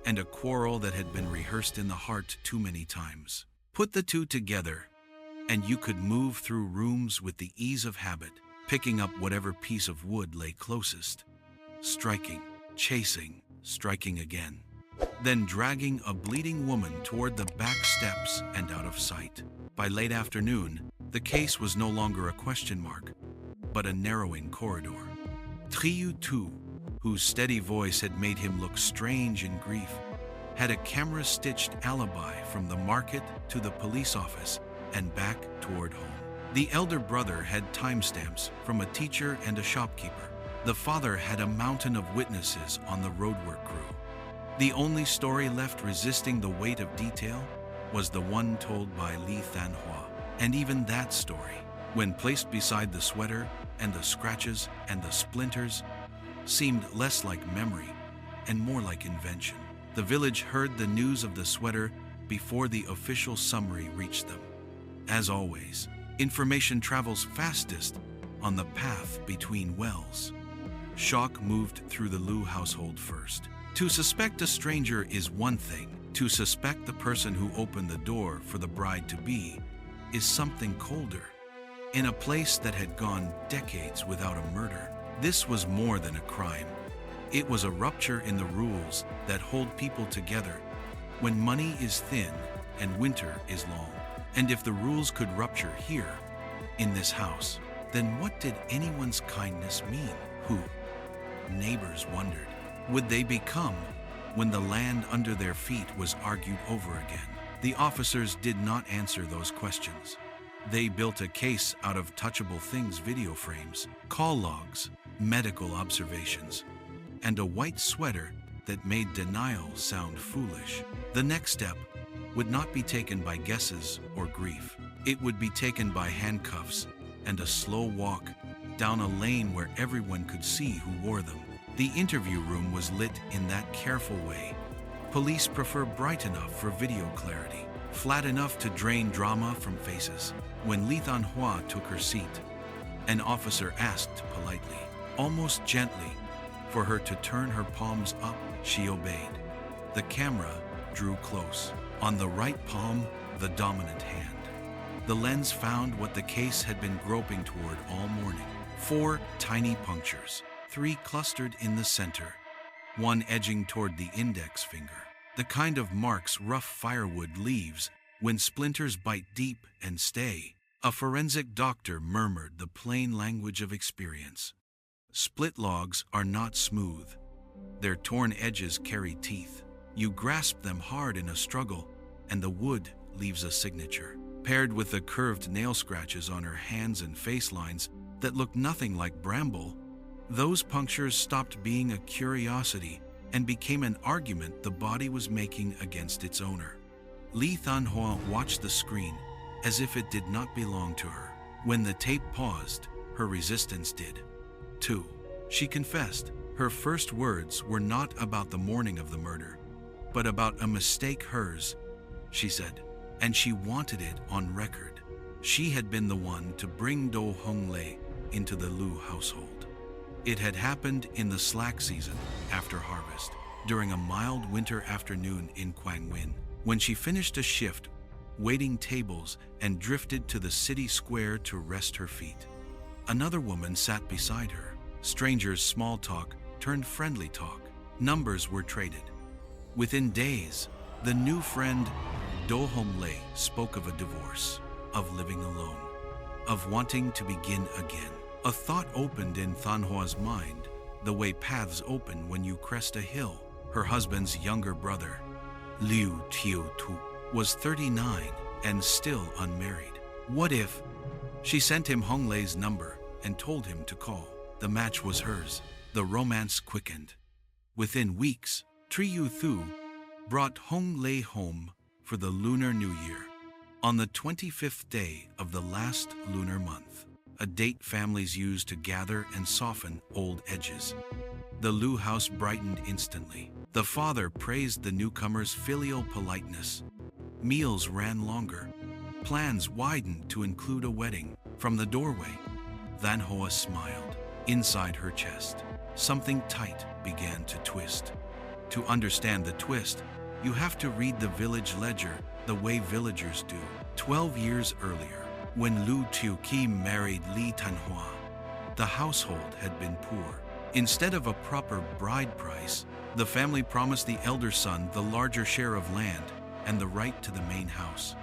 and a quarrel that had been rehearsed in the heart too many times. Put the two together, and you could move through rooms with the ease of habit, picking up whatever piece of wood lay closest, striking, chasing, striking again, then dragging a bleeding woman toward the back steps and out of sight. By late afternoon, the case was no longer a question mark, but a narrowing corridor. Triutu, whose steady voice had made him look strange in grief, had a camera-stitched alibi from the market to the police office and back toward home. The elder brother had timestamps from a teacher and a shopkeeper. The father had a mountain of witnesses on the roadwork crew. The only story left resisting the weight of detail was the one told by Li Thanhoa. And even that story, when placed beside the sweater and the scratches and the splinters, seemed less like memory and more like invention. The village heard the news of the sweater before the official summary reached them. As always, information travels fastest on the path between wells. Shock moved through the Liu household first. To suspect a stranger is one thing. To suspect the person who opened the door for the bride-to-be is something colder. In a place that had gone decades without a murder, this was more than a crime. It was a rupture in the rules that hold people together when money is thin and winter is long. And if the rules could rupture here, in this house, then what did anyone's kindness mean? Who? Neighbors wondered. Would they become when the land under their feet was argued over again? The officers did not answer those questions. They built a case out of touchable things: video frames, call logs, medical observations, and a white sweater that made denial sound foolish. The next step would not be taken by guesses or grief. It would be taken by handcuffs and a slow walk down a lane where everyone could see who wore them. The interview room was lit in that careful way. Police prefer bright enough for video clarity, flat enough to drain drama from faces. When Li Thanhua took her seat, an officer asked politely, almost gently, for her to turn her palms up. She obeyed. The camera drew close. On the right palm, the dominant hand. The lens found what the case had been groping toward all morning. 4 tiny punctures, 3 clustered in the center, 1 edging toward the index finger. The kind of marks rough firewood leaves when splinters bite deep and stay. A forensic doctor murmured the plain language of experience. Split logs are not smooth. Their torn edges carry teeth. You grasp them hard in a struggle, and the wood leaves a signature. Paired with the curved nail scratches on her hands and face lines that looked nothing like bramble, those punctures stopped being a curiosity and became an argument the body was making against its owner. Li Thanhua watched the screen as if it did not belong to her. When the tape paused, her resistance did, too. She confessed. Her first words were not about the morning of the murder, but about a mistake hers, she said, and she wanted it on record. She had been the one to bring Do Honglei into the Lu household. It had happened in the slack season after harvest, during a mild winter afternoon in Kwangwin, when she finished a shift, waiting tables, and drifted to the city square to rest her feet. Another woman sat beside her. Strangers' small talk turned friendly talk. Numbers were traded. Within days, the new friend, Do Honglei, spoke of a divorce, of living alone, of wanting to begin again. A thought opened in Thanhua's mind, the way paths open when you crest a hill. Her husband's younger brother, Liu Tiutu, was 39 and still unmarried. What if? She sent him Honglei's number and told him to call. The match was hers. The romance quickened. Within weeks, Triyu Thu brought Honglei home for the Lunar New Year, on the 25th day of the last lunar month, a date families use to gather and soften old edges. The Lu house brightened instantly. The father praised the newcomer's filial politeness. Meals ran longer. Plans widened to include a wedding. From the doorway, Thanhua smiled. Inside her chest, something tight began to twist. To understand the twist, you have to read the village ledger the way villagers do. 12 years earlier, when Lu Tiuqi married Li Thanhua, the household had been poor. Instead of a proper bride price, the family promised the elder son the larger share of land and the right to the main house.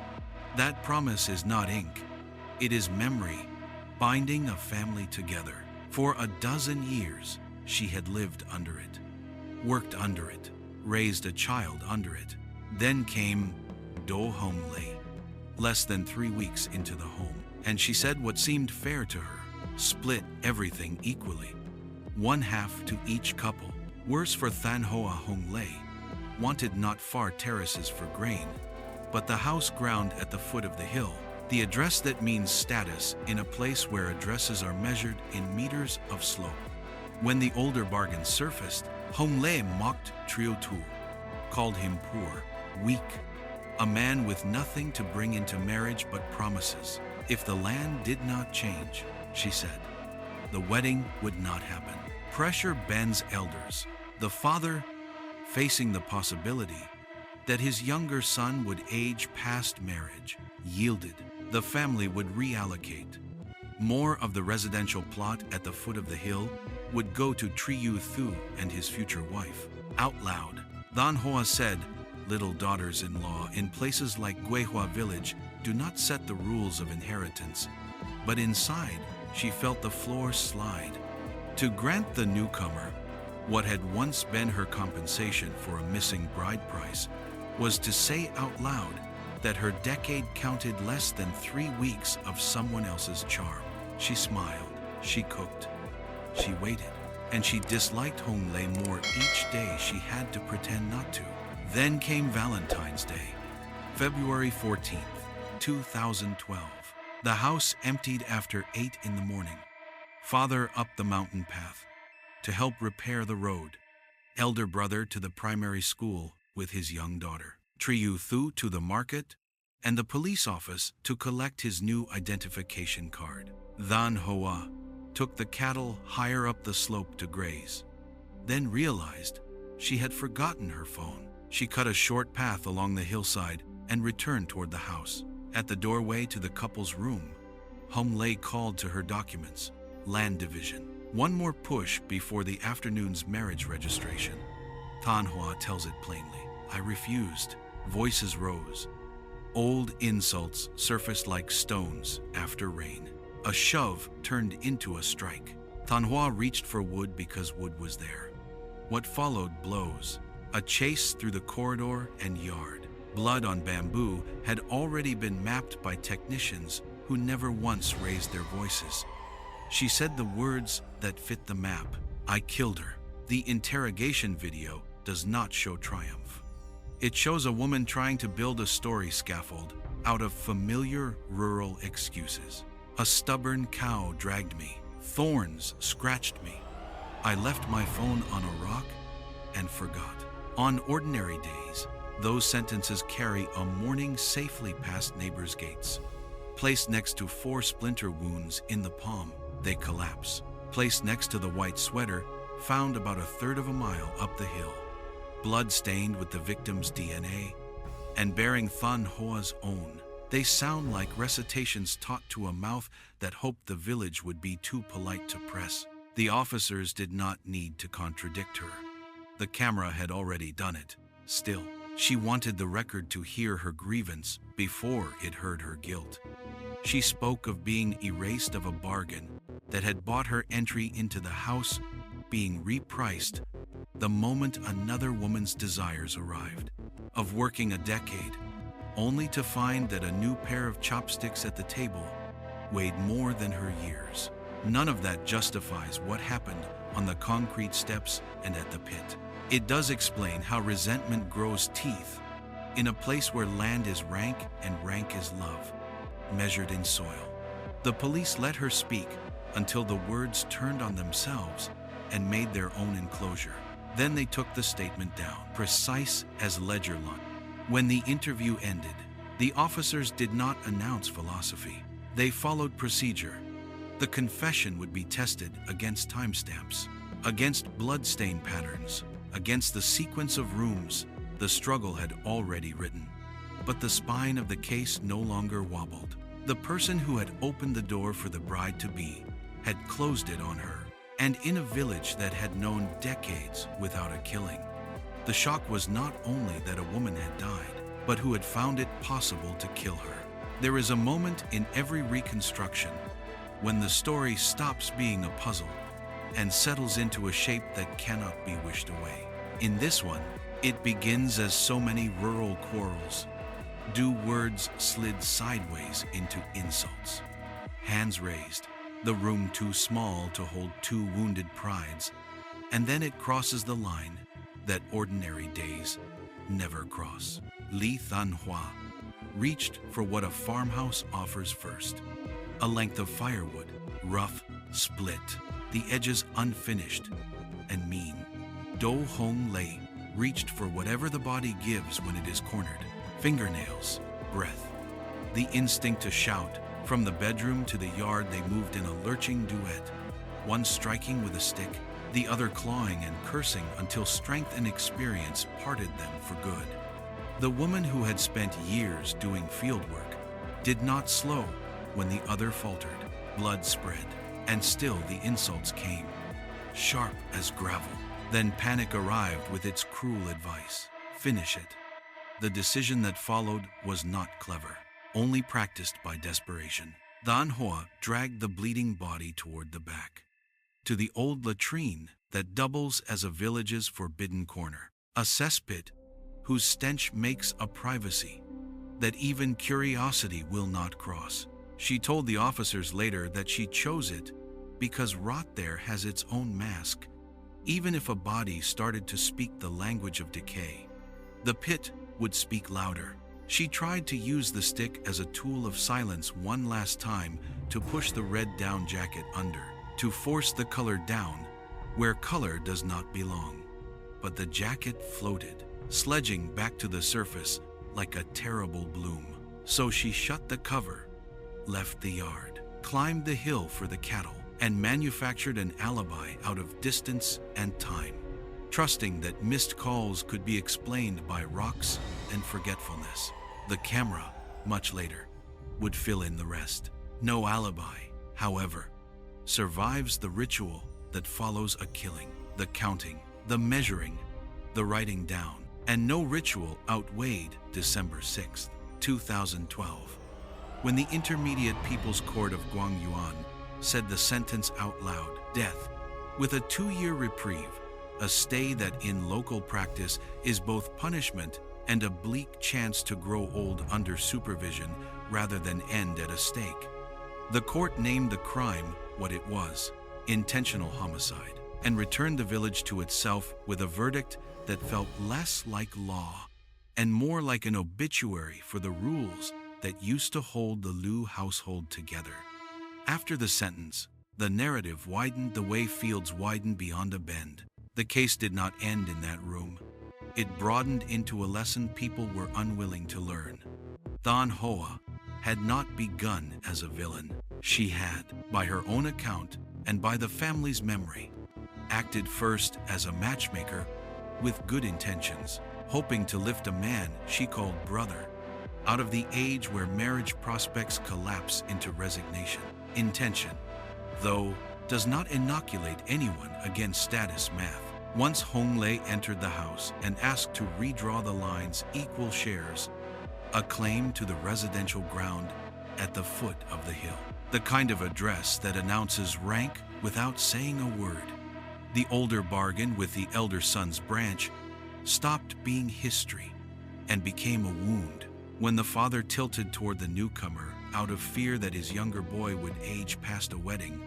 That promise is not ink, it is memory, binding a family together. For a dozen years, she had lived under it, worked under it, raised a child under it. Then came Do Honglei, less than 3 weeks into the home, and she said what seemed fair to her, split everything equally, 1/2 to each couple. Worse for Thanhua, Honglei wanted not far terraces for grain, but the house ground at the foot of the hill, the address that means status in a place where addresses are measured in meters of slope. When the older bargain surfaced, Honglei mocked Triyu Thu, called him poor, weak, a man with nothing to bring into marriage but promises. If the land did not change, she said, the wedding would not happen. Pressure bends elders. The father, facing the possibility that his younger son would age past marriage, yielded. The family would reallocate. More of the residential plot at the foot of the hill would go to Triyu Thu and his future wife. Out loud, Thanhua said, little daughters-in-law in places like Guihua village do not set the rules of inheritance. But inside, she felt the floor slide. To grant the newcomer what had once been her compensation for a missing bride price was to say out loud, that her decade counted less than 3 weeks of someone else's charm. She smiled, she cooked, she waited, and she disliked Honglei more each day she had to pretend not to. Then came Valentine's Day, February 14th, 2012. The house emptied after 8 in the morning. Father up the mountain path to help repair the road. Elder brother to the primary school with his young daughter. Triyu Thu to the market, and the police office to collect his new identification card. Than Hoa took the cattle higher up the slope to graze, then realized she had forgotten her phone. She cut a short path along the hillside and returned toward the house. At the doorway to the couple's room, Honglei called to her documents, land division. One more push before the afternoon's marriage registration. Than Hoa tells it plainly. I refused. Voices rose. Old insults surfaced like stones after rain. A shove turned into a strike. Than Hoa reached for wood because wood was there. What followed blows. A chase through the corridor and yard. Blood on bamboo had already been mapped by technicians who never once raised their voices. She said the words that fit the map. I killed her. The interrogation video does not show triumph. It shows a woman trying to build a story scaffold out of familiar rural excuses. A stubborn cow dragged me. Thorns scratched me. I left my phone on a rock and forgot. On ordinary days, those sentences carry a morning safely past neighbors' gates. Placed next to 4 splinter wounds in the palm, they collapse. Placed next to the white sweater, found about 1/3 of a mile up the hill. Blood stained with the victim's DNA, and bearing Than Hoa's own. They sound like recitations taught to a mouth that hoped the village would be too polite to press. The officers did not need to contradict her. The camera had already done it. Still, she wanted the record to hear her grievance before it heard her guilt. She spoke of being erased of a bargain that had bought her entry into the house, being repriced the moment another woman's desires arrived. Of working a decade, only to find that a new pair of chopsticks at the table weighed more than her years. None of that justifies what happened on the concrete steps and at the pit. It does explain how resentment grows teeth in a place where land is rank and rank is love, measured in soil. The police let her speak until the words turned on themselves and made their own enclosure. Then they took the statement down, precise as ledger line. When the interview ended, the officers did not announce philosophy. They followed procedure. The confession would be tested against timestamps, against bloodstain patterns, against the sequence of rooms the struggle had already written. But the spine of the case no longer wobbled. The person who had opened the door for the bride-to-be had closed it on her, and in a village that had known decades without a killing. The shock was not only that a woman had died, but who had found it possible to kill her. There is a moment in every reconstruction when the story stops being a puzzle and settles into a shape that cannot be wished away. In this one, it begins as so many rural quarrels. Words slid sideways into insults. Hands raised, the room too small to hold 2 wounded prides, and then it crosses the line that ordinary days never cross. Than Hoa reached for what a farmhouse offers first. A length of firewood, rough, split, the edges unfinished and mean. Do Honglei reached for whatever the body gives when it is cornered. Fingernails, breath, the instinct to shout. From the bedroom to the yard they moved in a lurching duet, one striking with a stick, the other clawing and cursing until strength and experience parted them for good. The woman who had spent years doing fieldwork did not slow when the other faltered. Blood spread, and still the insults came, sharp as gravel. Then panic arrived with its cruel advice. Finish it. The decision that followed was not clever, only practiced by desperation. Than Hoa dragged the bleeding body toward the back, to the old latrine that doubles as a village's forbidden corner, a cesspit whose stench makes a privacy that even curiosity will not cross. She told the officers later that she chose it because rot there has its own mask, even if a body started to speak the language of decay. The pit would speak louder. She tried to use the stick as a tool of silence one last time to push the red down jacket under, to force the color down where color does not belong. But the jacket floated, sledging back to the surface like a terrible bloom. So she shut the cover, left the yard, climbed the hill for the cattle, and manufactured an alibi out of distance and time, trusting that missed calls could be explained by rocks and forgetfulness. The camera, much later, would fill in the rest. No alibi, however, survives the ritual that follows a killing, the counting, the measuring, the writing down, and no ritual outweighed December 6, 2012, when the Intermediate People's Court of Guangyuan said the sentence out loud, death, with a 2-year reprieve, a stay that in local practice is both punishment and a bleak chance to grow old under supervision rather than end at a stake. The court named the crime what it was, intentional homicide, and returned the village to itself with a verdict that felt less like law and more like an obituary for the rules that used to hold the Liu household together. After the sentence, the narrative widened the way fields widen beyond a bend. The case did not end in that room. It broadened into a lesson people were unwilling to learn. Than Hoa had not begun as a villain. She had, by her own account and by the family's memory, acted first as a matchmaker with good intentions, hoping to lift a man she called brother out of the age where marriage prospects collapse into resignation. Intention, though, does not inoculate anyone against status math. Once Hong Lei entered the house and asked to redraw the lines equal shares, a claim to the residential ground at the foot of the hill, the kind of address that announces rank without saying a word. The older bargain with the elder son's branch stopped being history and became a wound. When the father tilted toward the newcomer out of fear that his younger boy would age past a wedding,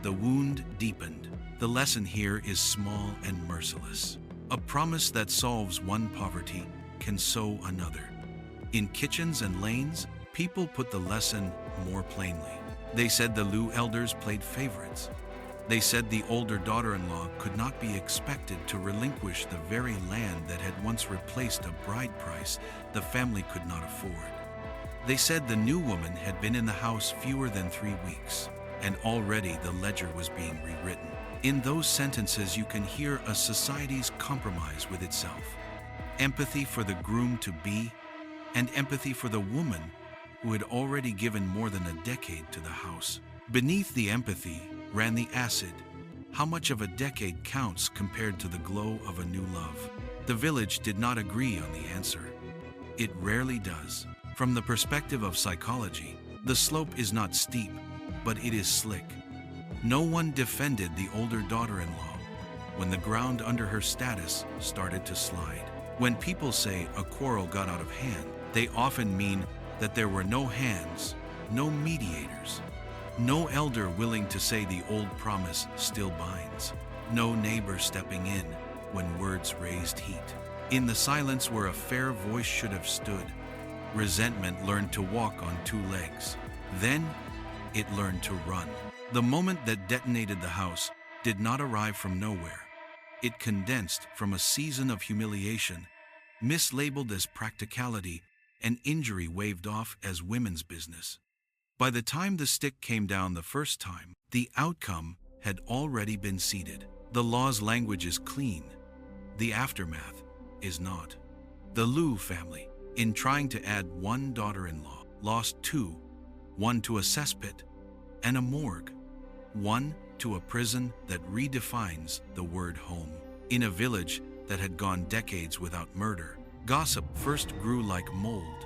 the wound deepened. The lesson here is small and merciless. A promise that solves one poverty can sow another. In kitchens and lanes, people put the lesson more plainly. They said the Liu elders played favorites. They said the older daughter-in-law could not be expected to relinquish the very land that had once replaced a bride price the family could not afford. They said the new woman had been in the house fewer than 3 weeks, and already the ledger was being rewritten. In those sentences, you can hear a society's compromise with itself. Empathy for the groom-to-be, and empathy for the woman who had already given more than a decade to the house. Beneath the empathy ran the acid. How much of a decade counts compared to the glow of a new love? The village did not agree on the answer. It rarely does. From the perspective of psychology, the slope is not steep, but it is slick. No one defended the older daughter-in-law when the ground under her status started to slide. When people say a quarrel got out of hand, they often mean that there were no hands, no mediators, no elder willing to say the old promise still binds, no neighbor stepping in when words raised heat. In the silence where a fair voice should have stood, resentment learned to walk on 2 legs. Then it learned to run. The moment that detonated the house did not arrive from nowhere. It condensed from a season of humiliation, mislabeled as practicality, and injury waved off as women's business. By the time the stick came down the first time, the outcome had already been seeded. The law's language is clean. The aftermath is not. The Liu family, in trying to add 1 daughter-in-law, lost 2, 1 to a cesspit and a morgue, 1 to a prison that redefines the word home. In a village that had gone decades without murder, gossip first grew like mold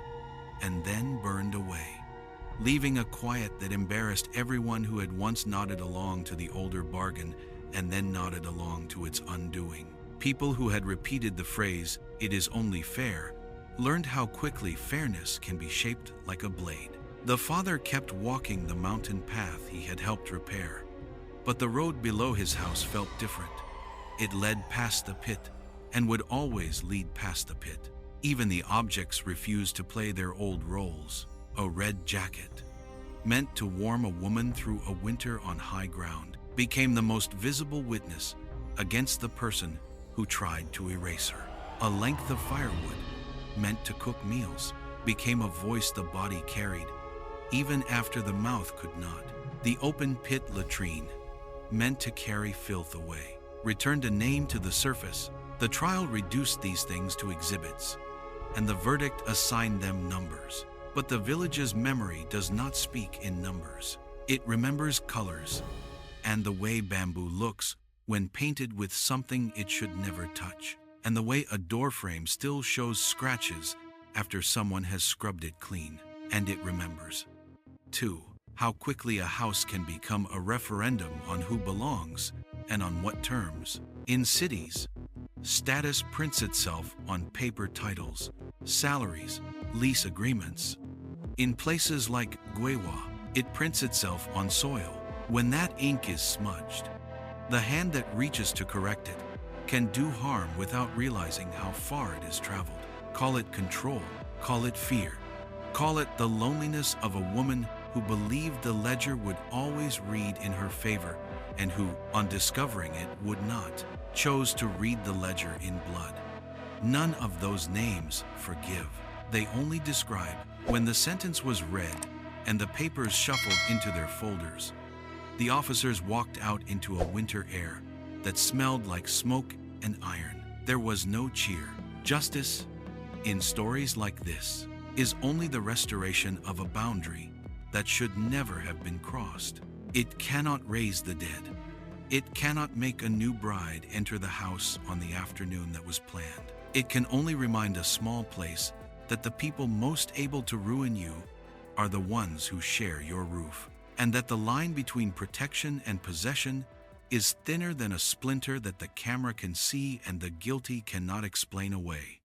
and then burned away, leaving a quiet that embarrassed everyone who had once nodded along to the older bargain and then nodded along to its undoing. People who had repeated the phrase, "It is only fair," learned how quickly fairness can be shaped like a blade. The father kept walking the mountain path he had helped repair, but the road below his house felt different. It led past the pit and would always lead past the pit. Even the objects refused to play their old roles. A red jacket, meant to warm a woman through a winter on high ground, became the most visible witness against the person who tried to erase her. A length of firewood, meant to cook meals, became a voice the body carried, even after the mouth could not. The open pit latrine, meant to carry filth away, returned a name to the surface. The trial reduced these things to exhibits, and the verdict assigned them numbers. But the village's memory does not speak in numbers. It remembers colors, and the way bamboo looks when painted with something it should never touch, and the way a doorframe still shows scratches after someone has scrubbed it clean. And it remembers, too, how quickly a house can become a referendum on who belongs and on what terms. In cities, status prints itself on paper titles, salaries, lease agreements. In places like Guewa, it prints itself on soil. When that ink is smudged, the hand that reaches to correct it can do harm without realizing how far it has traveled. Call it control, call it fear, call it the loneliness of a woman who believed the ledger would always read in her favor and who, on discovering it, would not, chose to read the ledger in blood. None of those names forgive. They only describe. When the sentence was read and the papers shuffled into their folders, the officers walked out into a winter air that smelled like smoke and iron. There was no cheer. Justice, in stories like this, is only the restoration of a boundary that should never have been crossed. It cannot raise the dead. It cannot make a new bride enter the house on the afternoon that was planned. It can only remind a small place that the people most able to ruin you are the ones who share your roof, and that the line between protection and possession is thinner than a splinter that the camera can see and the guilty cannot explain away.